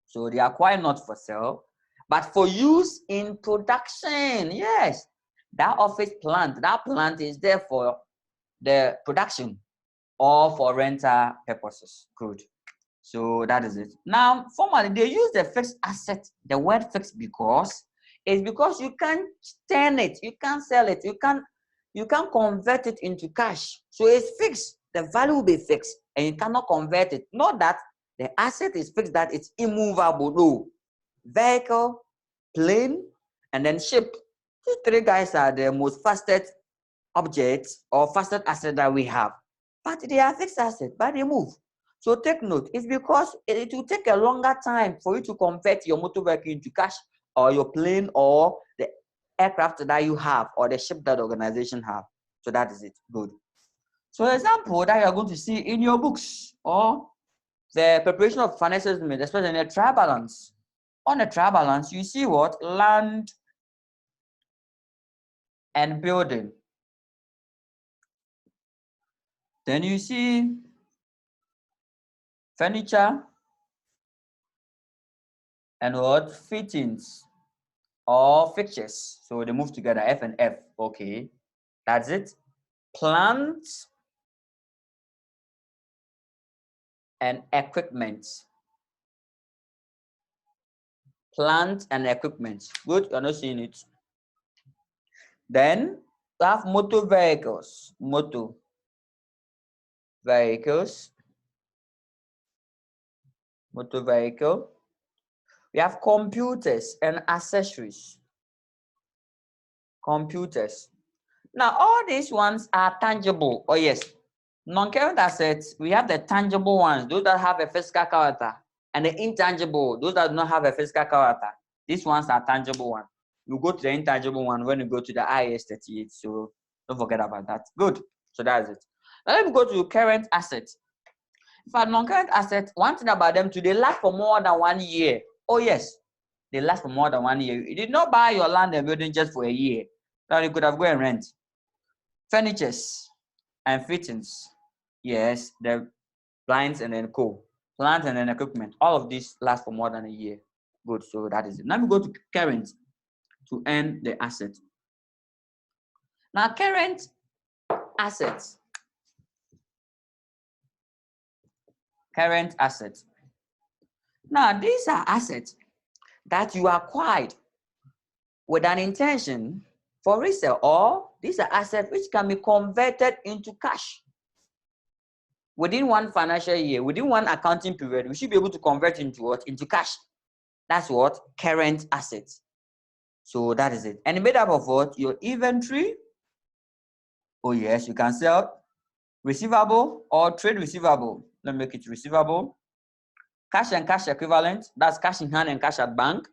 So they acquire not for sale, but for use in production. Yes. That office plant, that plant is there for the production or for rental purposes. Good. So that is it. Now, formally, they use the fixed asset, the word fixed, because you can't turn it, you can't sell it, you can't convert it into cash. So it's fixed. The value will be fixed, and you cannot convert it. Not that the asset is fixed, that it's immovable. No. Vehicle, plane, and then ship. These 3 guys are the most fastest objects or fastest asset that we have. But they are fixed assets, but they move. So take note, it's because it will take a longer time for you to convert your motor vehicle into cash, or your plane, or the aircraft that you have, or the ship that the organization have. So that is it. Good. So example that you are going to see in your books, or the preparation of financial statement, especially in a trial balance. On a trial balance, you see what? Land and building. Then you see furniture and what? Fittings or fixtures. So they move together, F and F. Okay, that's it. Plant and equipment. Plant and equipment. Good, you're not seeing it. Then we have motor vehicles. Motor vehicles. Motor vehicle. We have computers and accessories. Computers. Now, all these ones are tangible. Oh, yes. Non-current assets, we have the tangible ones, those that have a physical character, and the intangible, those that do not have a physical character. These ones are tangible ones. You go to the intangible one when you go to the IAS 38. So don't forget about that. Good. So that's it. Now let me go to current assets. For non-current assets, one thing about them, they last for more than 1 year. Oh, yes. They last for more than 1 year. You did not buy your land and building just for a year. Now you could have gone and rent. Furnitures and fittings. Yes, the blinds and then plant and then equipment. All of these last for more than a year. Good, so that is it. Now we go to current to earn the asset. Now current assets. Current assets. Now these are assets that you acquired with an intention for resale, or these are assets which can be converted into cash. Within one financial year, within one accounting period, we should be able to convert into what? Into cash. That's what? Current assets. So that is it. And made up of what? Your inventory. Oh yes, you can sell receivable or trade receivable. Let me make it receivable. Cash and cash equivalent. That's cash in hand and cash at bank.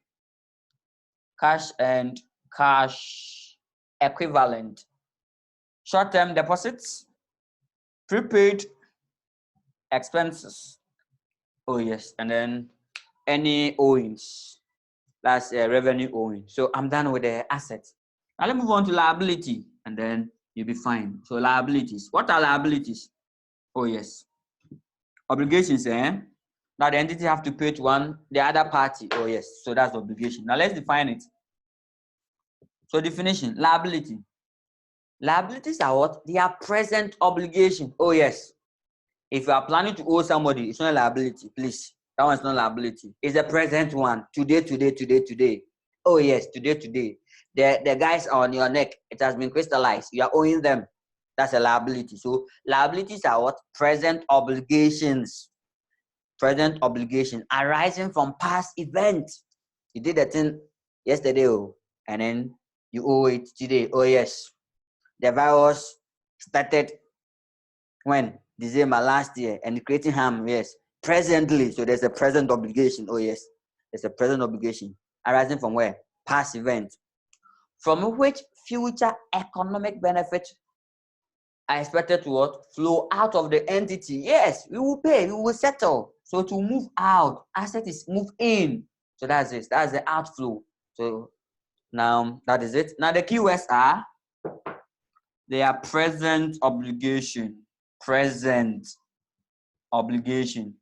Cash and cash equivalent. Short-term deposits. Prepaid expenses. Oh yes, and then any owings. That's a revenue owing. So I'm done with the assets. Now let's move on to liability, and then you'll be fine. So liabilities. What are liabilities? Oh yes. Obligations, eh? Now the entity have to pay to the other party. Oh yes. So that's obligation. Now let's define it. So definition, liability. Liabilities are what? They are present obligation. Oh yes. If you are planning to owe somebody, it's not a liability, please. That one's not liability. It's a present one. Today. Oh yes, today. The guys are on your neck. It has been crystallized. You are owing them. That's a liability. So liabilities are what? Present obligations. Present obligation arising from past events. You did the thing yesterday, and then you owe it today. Oh yes. The virus started when? December last year, and creating harm, yes. Presently, so there's a present obligation. Oh yes, there's a present obligation arising from where? Past event, from which future economic benefits are expected to what? Flow out of the entity. Yes, we will pay, we will settle. So to move out, asset is move in. So that's it. That's the outflow. So now that is it. Now the keywords are, they are present obligation. Present obligation.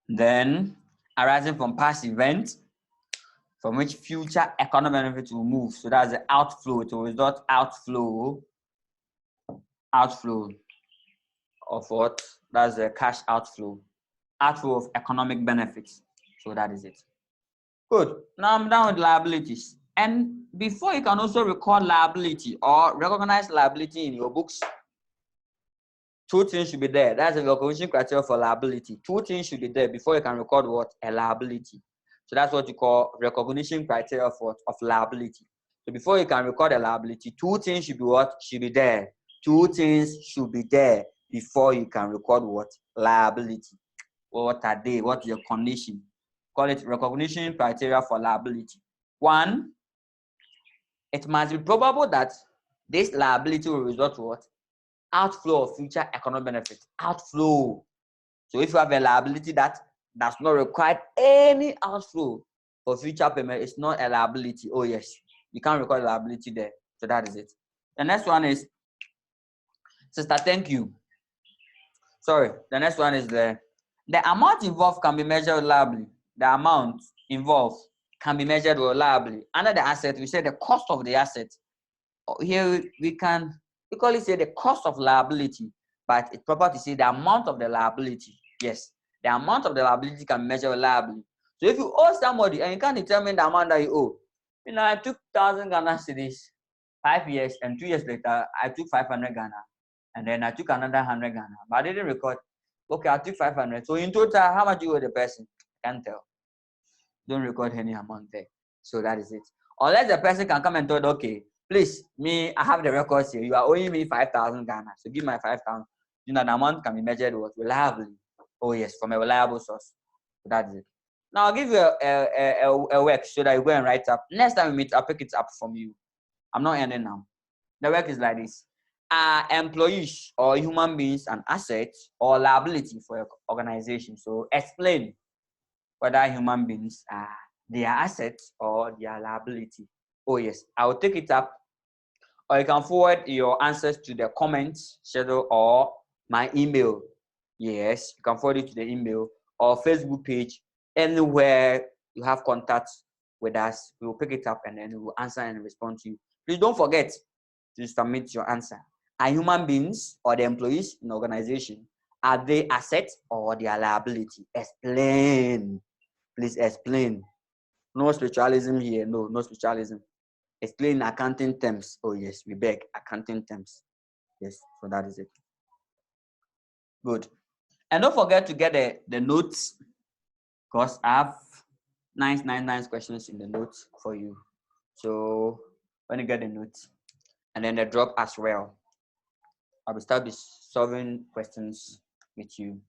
Then arising from past events from which future economic benefits will move. So that's the outflow. It will result outflow of what? That's the cash outflow. Outflow of economic benefits. So that is it. Good. Now I'm done with liabilities. And before you can also record liability or recognize liability in your books, two things should be there. That's the recognition criteria for liability. Two things should be there before you can record what? A liability. So that's what you call recognition criteria of liability. So before you can record a liability, two things should be what? Should be there. Two things should be there before you can record what? Liability. What are they? What is your condition? Call it recognition criteria for liability. One, it must be probable that this liability will result to what? Outflow of future economic benefit. Outflow. So if you have a liability that does not require any outflow for future payment, it's not a liability. Oh yes, you can't record liability there. So that is it. The next one is, sister, thank you. Sorry, the next one is the amount involved can be measured reliably. The amount involved can be measured reliably. Under the asset, we say the cost of the asset. Here we call it say the cost of liability, but it's proper to say the amount of the liability. Yes, the amount of the liability can be measured reliably. So if you owe somebody and you can't determine the amount that you owe, I took 1,000 Ghana cedis 5 years, and 2 years later I took 500 Ghana, and then I took another 100 Ghana, but I didn't record. Okay, I took 500. So in total, how much you owe the person? Can't tell. Don't record any amount there. So that is it. Unless the person can come and tell, okay, please, I have the records here. You are owing me 5,000 Ghana. So give my 5,000. You know, the amount can be measured reliably. Oh yes, from a reliable source. So that's it. Now I'll give you a work so that you go and write up. Next time we meet, I'll pick it up from you. I'm not ending now. The work is like this. Are employees or human beings an asset or liability for your organization? So explain whether human beings are their assets or their liability. Oh yes, I will take it up, or you can forward your answers to the comments schedule or my email. Yes, you can forward it to the email or Facebook page, anywhere you have contact with us. We will pick it up and then we will answer and respond to you. Please don't forget to submit your answer. Are human beings or the employees in the organization, are they assets or their liability? Explain. Please explain. No spiritualism here. No spiritualism. Explain accounting terms. Oh yes, we beg accounting terms. Yes, so that is it. Good. And don't forget to get the notes, because I have nice questions in the notes for you. So when you get the notes, and then the drop as well, I will start solving questions with you.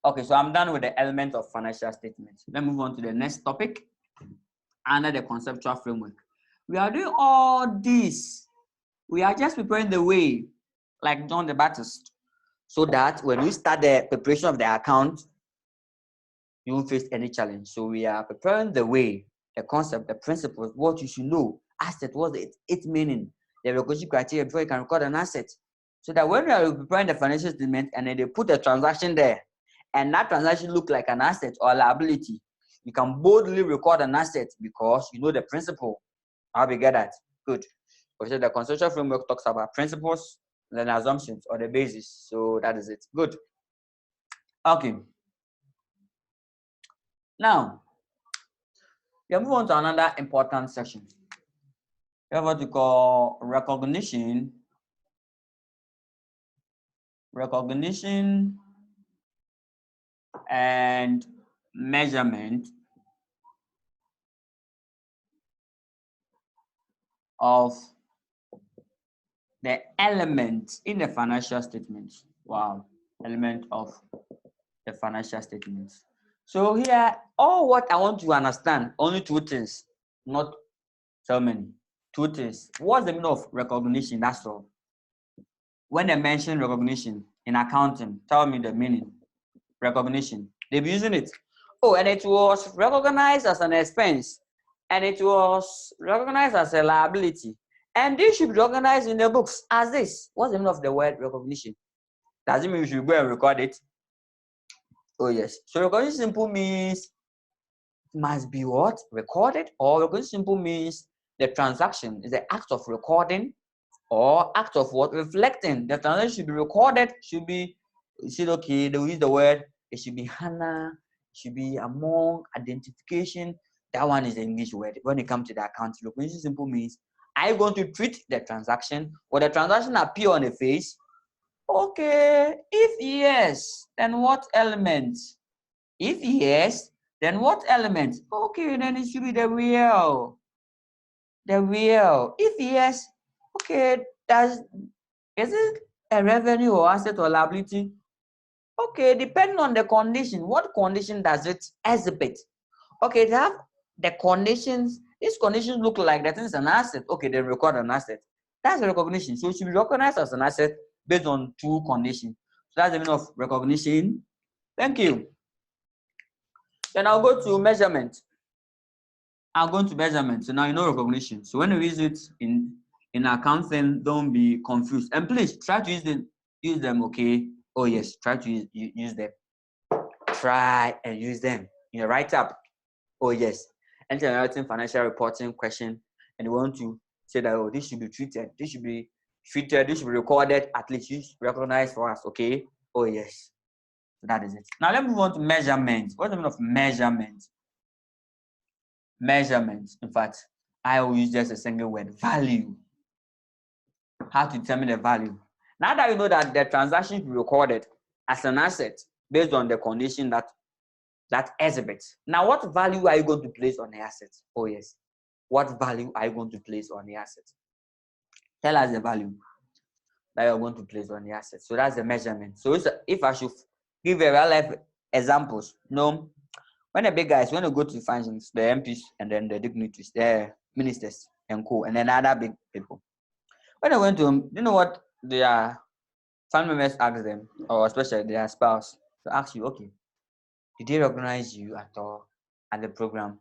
Okay, so I'm done with the element of financial statements. Let's move on to the next topic under the conceptual framework. We are doing all this. We are just preparing the way, like John the Baptist, so that when we start the preparation of the account, you won't face any challenge. So we are preparing the way, the concept, the principles, what you should know. Asset, what's its meaning, the recognition criteria before you can record an asset. So that when we are preparing the financial statement and then they put a transaction there, and that transaction look like an asset or liability, you can boldly record an asset because you know the principle. How we get that? Good. So the conceptual framework talks about principles, then assumptions or the basis. So that is it. Good. Okay. Now, we move on to another important section. We have what we call recognition and measurement of the element in the financial statements. Wow, element of the financial statements. So here, all what I want to understand, only two things, not so many. Two things. What's the meaning of recognition? That's all. When they mention recognition in accounting, tell me the meaning. Recognition. They've been using it. Oh, and it was recognized as an expense, and it was recognized as a liability. And this should be recognized in the books as this. What's the meaning of the word recognition? Does it mean we should go and record it? Oh, yes. So recognition simple means it must be what? Recorded, or recognition simple means the transaction is the act of recording or act of what? Reflecting. The transaction should be recorded, should be, you see, okay, they will use the word, it should be HANA, it should be among, identification. That one is the English word. When it comes to the account, recognition simple means, are you going to treat the transaction or the transaction appear on the face? Okay, if yes, then what element? If yes, then what element? Okay, then it should be the real. The real. If yes, okay, is it a revenue or asset or liability? Okay, depending on the condition. What condition does it exhibit? Okay, they have the conditions. These conditions look like that is an asset. Okay, they record an asset. That's a recognition. So it should be recognized as an asset based on two conditions. So that's the meaning of recognition. Thank you. Then I'll go to measurement. I'm going to measurement. So now you know recognition. So when you use it in accounting, don't be confused. And please try to use them, okay? Oh yes, try to use them. Try and use them in your write-up. Oh yes. And you're writing financial reporting question and you want to say that, oh, this should be treated, this should be recorded, at least you recognize for us, okay? Oh yes. So that is it. Now let's move on to measurement. What's the meaning of measurement? Measurement. In fact, I will use just a single word, value. How to determine the value. Now that you know that the transaction is recorded as an asset based on the condition that exhibits. Now, what value are you going to place on the asset? Oh, yes. what value are you going to place on the asset? Tell us the value that you're going to place on the asset. So that's the measurement. So if I should give a real life examples, when the big guys, when they go to the functions, the MPs and then the dignitaries, the ministers and co, and then other big people, when they went to them, you know what their family members ask them, or especially their spouse, to ask you, okay, did they recognize you at all at the program?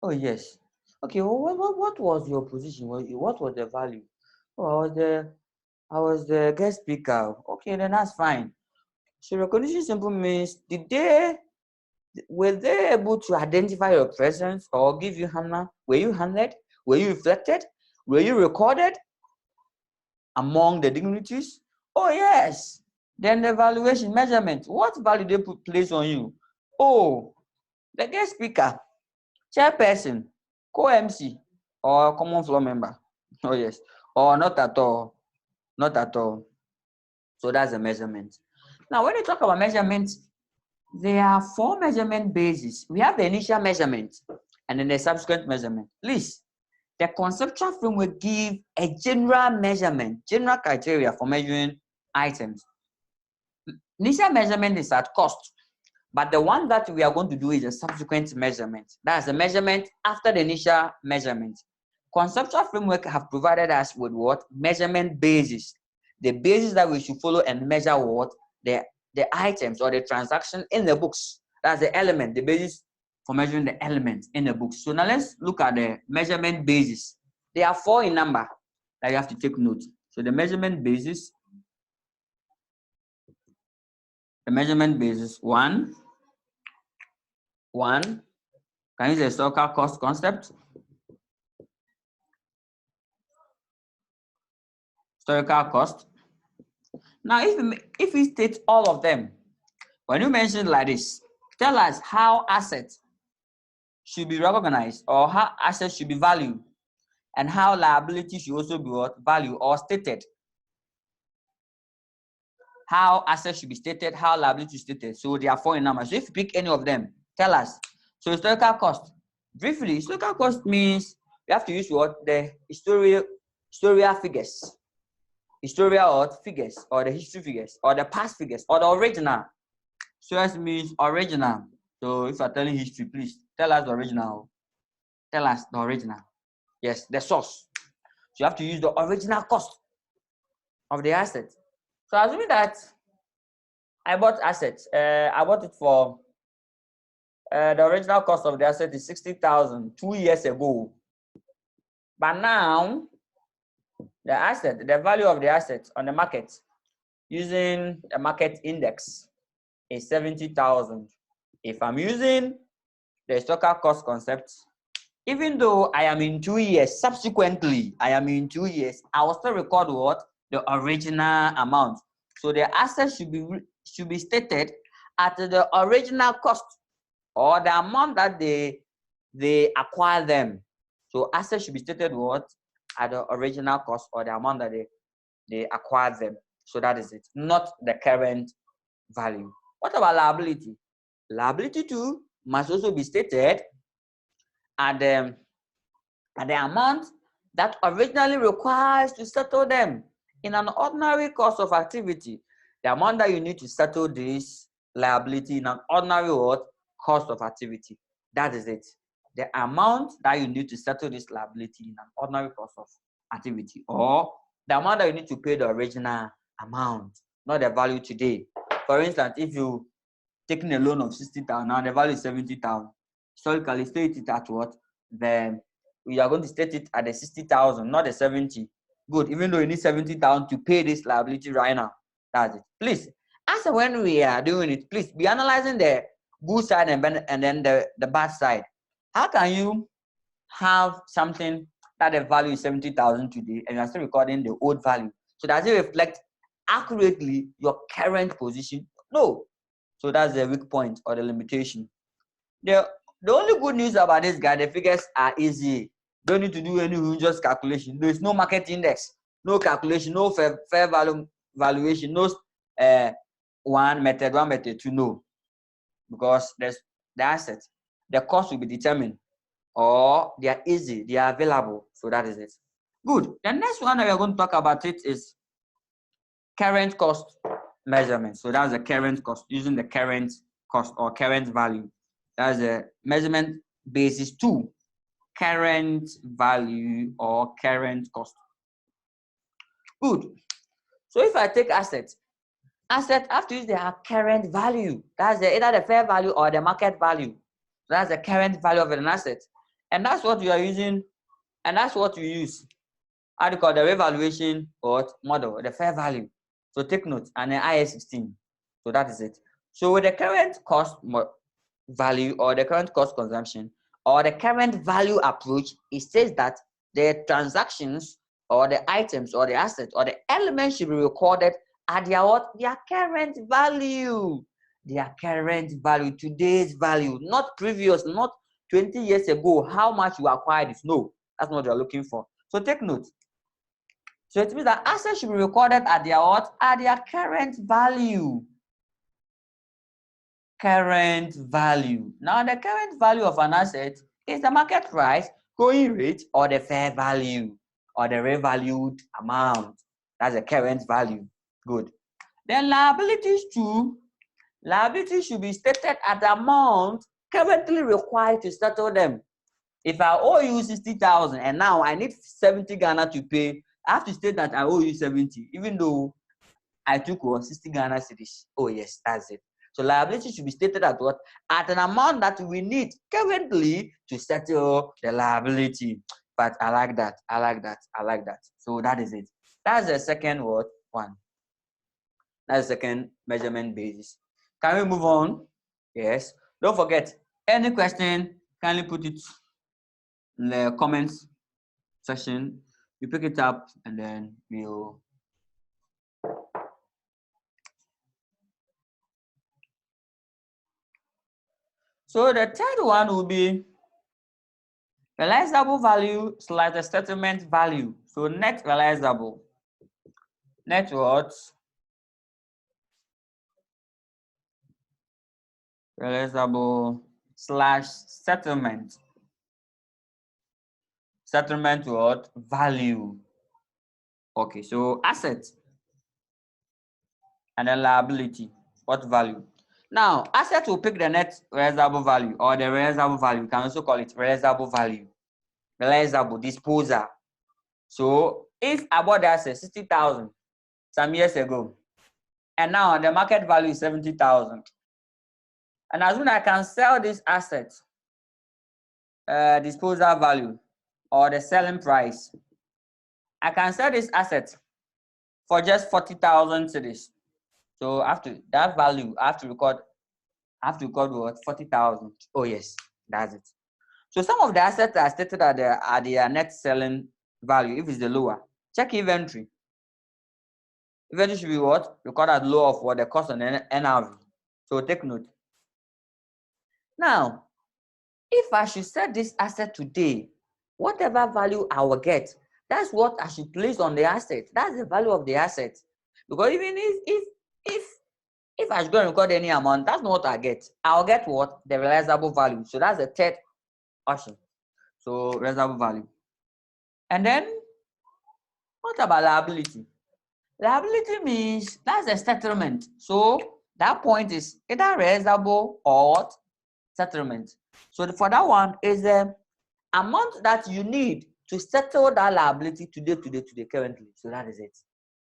Oh yes. Okay, well, what was your position? What was the value? Oh, I was the guest speaker. Okay, then that's fine. So recognition simply means were they able to identify your presence or give you honor? Were you honored? Were you reflected? Were you recorded among the dignitaries? Oh yes. Then the evaluation measurement. What value they put place on you? Oh, the guest speaker, chairperson, co-MC, or common floor member. Oh yes. Or not at all. Not at all. So that's the measurement. Now, when you talk about measurement, there are 4 measurement bases. We have the initial measurement and then the subsequent measurement. Please, the conceptual framework give a general measurement, general criteria for measuring items. Initial measurement is at cost, but the one that we are going to do is a subsequent measurement. That's the measurement after the initial measurement. Conceptual framework have provided us with what? Measurement basis. The basis that we should follow and measure what? The items or the transaction in the books. That's the element, the basis for measuring the elements in the books. So now let's look at the measurement basis. There are 4 in number that you have to take note. So the measurement basis, one, can use the historical cost concept. Historical cost. Now, if we state all of them, when you mention like this, tell us how assets should be recognized or how assets should be valued and how liability should also be what? Valued or stated. How assets should be stated, how liability is stated. So there are 4 in number. So if you pick any of them, tell us. So historical cost. Briefly, historical cost means you have to use what? The historical figures. Historical figures or the history figures or the past figures or the original. So that means original. So if you're telling history, please tell us the original. Tell us the original. Yes, the source. So you have to use the original cost of the asset. So assuming that I bought assets, I bought it for the original cost of the asset is 60,000 2 years ago. But now the value of the asset on the market using a market index is 70,000. If I'm using the historical cost concept, even though I am in 2 years, subsequently, I am in 2 years, I will still record what? The original amount. So the asset should be stated at the original cost or the amount that they acquire them. So assets should be stated what? At the original cost or the amount that they acquire them. So that is it, not the current value. What about liability? Liability too must also be stated at the amount that originally requires to settle them in an ordinary course of activity. The amount that you need to settle this liability in an ordinary course of activity. That is it. The amount that you need to settle this liability in an ordinary course of activity, or the amount that you need to pay the original amount, not the value today. For instance, if you taking a loan of 60,000, now the value is 70,000. Historically, state it at what? Then we are going to state it at the 60,000, not the 70. Good, even though you need 70,000 to pay this liability right now. That's it. Please, as when we are doing it, please be analyzing the good side and then the bad side. How can you have something that the value is 70,000 today and you're still recording the old value? So does it reflect accurately your current position? No. So that's the weak point or the limitation. The only good news about this guy, the figures are easy. Don't need to do any just calculation. There is no market index, no calculation, no fair value valuation, no one method two, no. Because there's the asset. The cost will be determined or they are easy, they are available. So that is it. Good. The next one that we are going to talk about it is current cost measurement. So that's the current cost, using the current cost or current value. That's a measurement basis 2, current value or current cost. Good. So if I take assets have to use their current value. That's either the fair value or the market value. That's the current value of an asset. And that's what you are using, and that's what you use. How do you call the revaluation or model, the fair value. So take note, and then IS16. So that is it. So with the current cost value or the current cost consumption or the current value approach, it says that the transactions or the items or the assets or the elements should be recorded at their what? Their current value. Their current value, today's value, not previous, not 20 years ago, how much you acquired it. No, that's not what you're looking for. So take note. So it means that assets should be recorded at their what? At their current value. Current value. Now the current value of an asset is the market price, going rate, or the fair value, or the revalued amount. That's the current value. Good. Then liabilities too. Liabilities should be stated at the amount currently required to settle them. If I owe you 60,000 and now I need 70 Ghana to pay, I have to state that I owe you 70, even though I took 60 Ghana cedis. Oh yes, that's it. So liability should be stated at what? At an amount that we need currently to settle the liability. But I like that. I like that. I like that. So that is it. That's the second word one. That's the second measurement basis. Can we move on? Yes. Don't forget, any question, kindly put it in the comments section. You pick it up and then we'll. So the third one will be realizable value / the settlement value. So net realizable. Net what? Realizable / settlement. Settlement what? Value. Okay, so asset and then liability. What value? Now, asset will pick the net realizable value or the realizable value. You can also call it realizable value. Realizable, disposal. So if I bought the asset 60,000 some years ago, and now the market value is 70,000, and as soon as I can sell this asset, disposal value or the selling price, I can sell this asset for just 40,000 cedis. So after that value, I have to record what? 40,000. Oh yes, that's it. So some of the assets are stated at their net selling value. If it's the lower, check inventory. Inventory should be what? Recorded at low of what? The cost on NRV. So take note. Now, if I should sell this asset today, whatever value I will get, that's what I should place on the asset. That's the value of the asset. Because even if I should go and record any amount, that's not what I get. I'll get what? The realizable value. So that's the third option. So realizable value. And then what about liability? Liability means that's a settlement. So that point is either realizable or settlement. So for that one is the amount that you need to settle that liability today, currently. So that is it.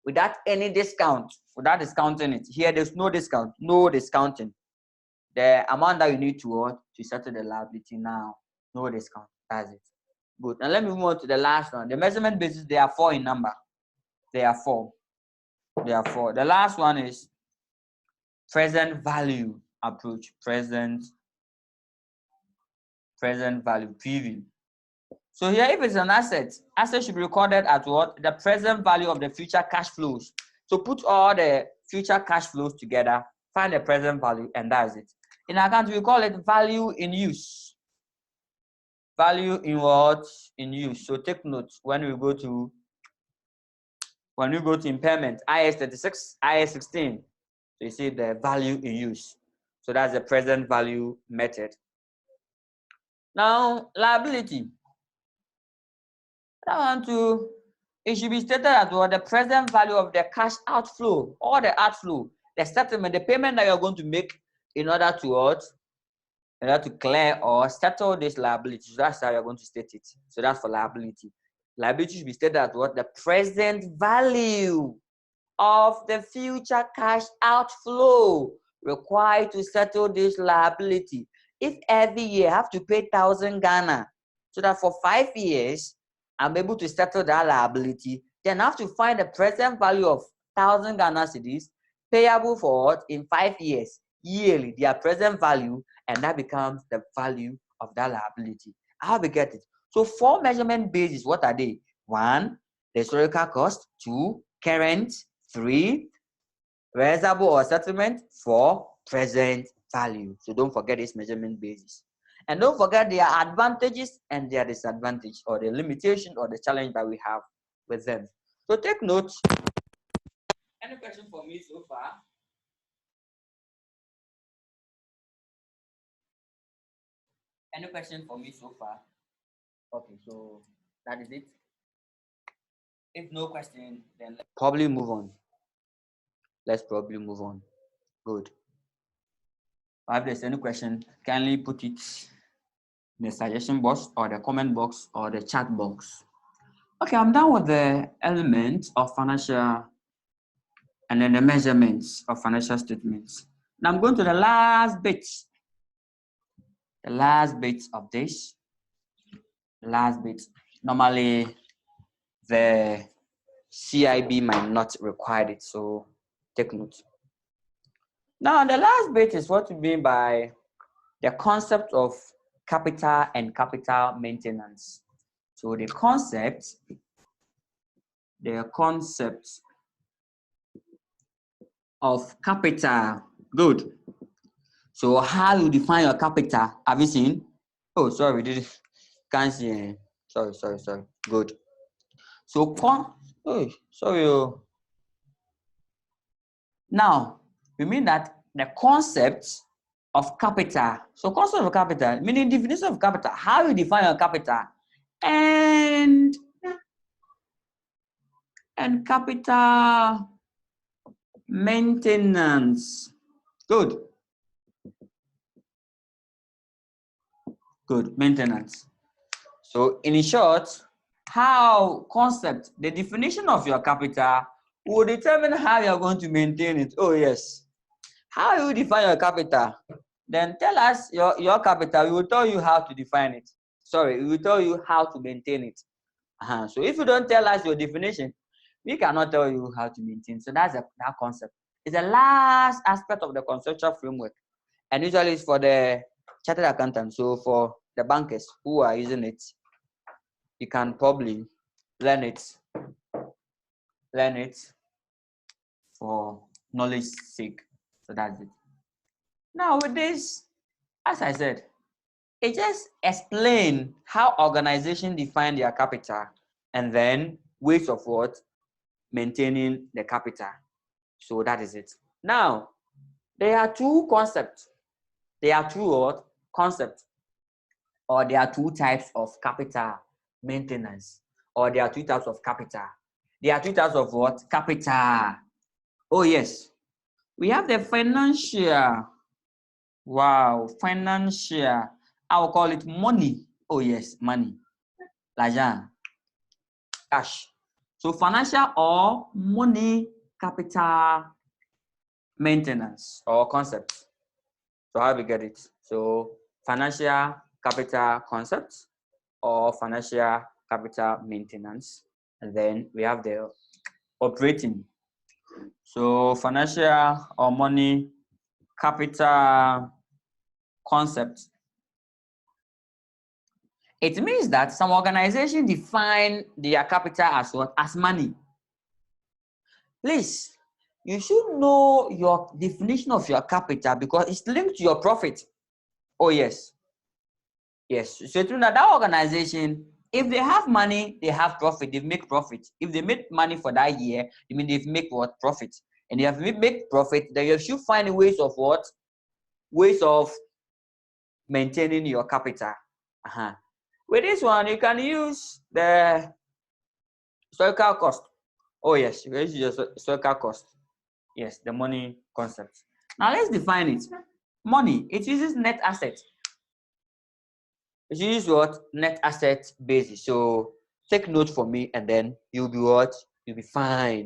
Without any discount, without discounting it. Here, there's no discount, no discounting. The amount that you need to settle the liability now, no discount. That's it. Good. Now let me move on to the last one. The measurement basis, there are 4 in number. There are 4. There are 4. The last one is present value approach. Present value, PV. So here, if it's an asset should be recorded at what? The present value of the future cash flows. So put all the future cash flows together, find the present value, and that's it. In account, we call it value in use. Value in what? In use. So take note when we go to impairment, IS36, IS16. So you see the value in use. So that's the present value method. Now, liability. I want to, it should be stated as well the present value of the cash outflow or the outflow, the settlement, the payment that you're going to make in order to what? In order to clear or settle this liability. So that's how you're going to state it. So that's for liability. Liability should be stated as what? The present value of the future cash outflow required to settle this liability. If every year I have to pay 1,000 Ghana, so that for 5 years I'm able to settle that liability, then I have to find the present value of 1,000 Ghana cedis payable for what? In 5 years, yearly, their present value, and that becomes the value of that liability. How we get it? So 4 measurement bases, what are they? 1, the historical cost. 2, current. 3, realizable or settlement. 4, present value. So don't forget this measurement basis. And don't forget their advantages and their disadvantage, or the limitation or the challenge that we have with them. So take note. Any question for me so far? Any question for me so far? Okay, so that is it. If no question, then let's probably move on. Let's probably move on. Good. If there's any question, kindly put it in the suggestion box or the comment box or the chat box. Okay, I'm done with the elements of financial and then the measurements of financial statements. Now I'm going to the last bit. The last bit of this. Last bit. Normally, the CIB might not require it, so take note. Now, the last bit is what we mean by the concept of capital and capital maintenance. So the concept of capital. Good. So how you define your capital? Have you seen? Oh, sorry, can't see. Sorry. Good. So now we mean that the concept of capital. So concept of capital, meaning definition of capital, how you define your capital, and capital maintenance. Good. Maintenance. So in short, how concept, the definition of your capital will determine how you're going to maintain it. Oh yes. How you define your capital? Then tell us your capital. We will tell you how to define it. Sorry, we will tell you how to maintain it. So if you don't tell us your definition, we cannot tell you how to maintain. So that's that concept. It's the last aspect of the conceptual framework. And usually it's for the chartered accountants. So for the bankers who are using it, you can probably learn it for knowledge sake. So that's it. Now with this, as I said, it just explain how organizations define their capital and then ways of what? Maintaining the capital. So that is it. Now, there are two concepts. There are two what? Concepts. Or there are two types of capital maintenance. Or there are two types of capital. There are two types of what? Capital. Oh yes. We have the financial. Wow, financial. I will call it money. Oh yes, money. Lajan. Cash. So financial or money capital maintenance or concept. So how do we get it? So financial capital concept or financial capital maintenance. And then we have the operating. So financial or money capital concept. It means that some organizations define their capital as what? As money. Please, you should know your definition of your capital because it's linked to your profit. Oh yes. Yes. So it means that organization, if they have money, they have profit, they make profit. If they make money for that year, I mean they've made what? Profit. And if they make profit, then you should find ways of what? Ways of maintaining your capital. With this one, you can use the historical cost. Oh yes, you can use the historical cost. Yes, the money concept. Now let's define it. Money, it uses net asset. It uses what? Net asset basis. So take note for me, and then you'll be what? You'll be fine.